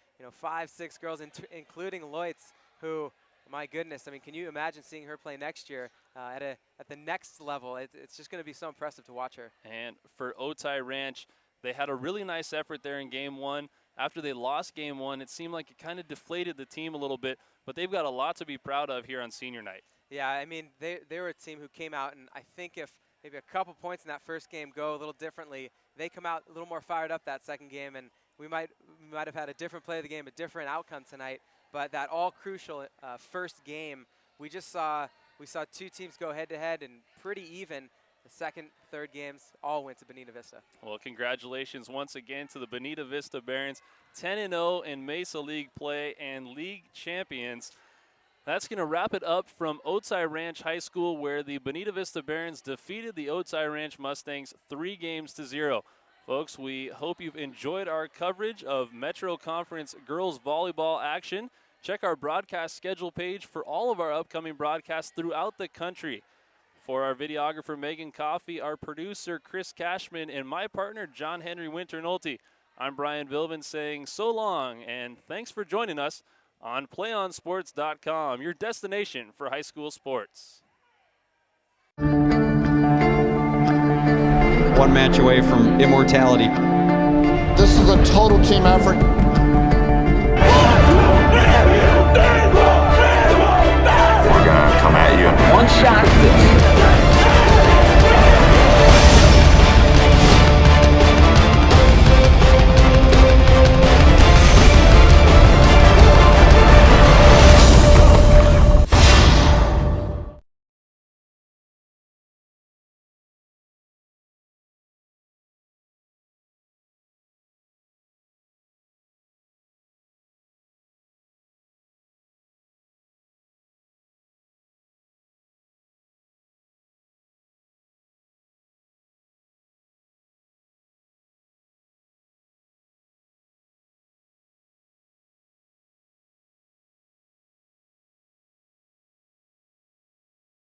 5-6 girls, including Loitz, who, my goodness, I mean, can you imagine seeing her play next year at the next level? It's just going to be so impressive to watch her. And for Otay Ranch, they had a really nice effort there in Game 1. After they lost Game 1, it seemed like it kind of deflated the team a little bit, but they've got a lot to be proud of here on senior night. Yeah, I mean, they were a team who came out, and I think if maybe a couple points in that first game go a little differently, they come out a little more fired up that second game, and we might have had a different play of the game, a different outcome tonight. But that all crucial first game, we saw two teams go head-to-head and pretty even. The second, third games all went to Bonita Vista. Well, congratulations once again to the Bonita Vista Barons, 10-0 in Mesa League play and league champions. That's going to wrap it up from Otay Ranch High School, where the Bonita Vista Barons defeated the Otay Ranch Mustangs 3-0. Folks, we hope you've enjoyed our coverage of Metro Conference girls volleyball action. Check our broadcast schedule page for all of our upcoming broadcasts throughout the country. For our videographer, Megan Coffey, our producer, Chris Cashman, and my partner, John Henry Winter-Nolte, I'm Brian Vilvin saying so long, and thanks for joining us on PlayOnSports.com, your destination for high school sports. One match away from immortality. This is a total team effort. We're gonna come at you. One shot.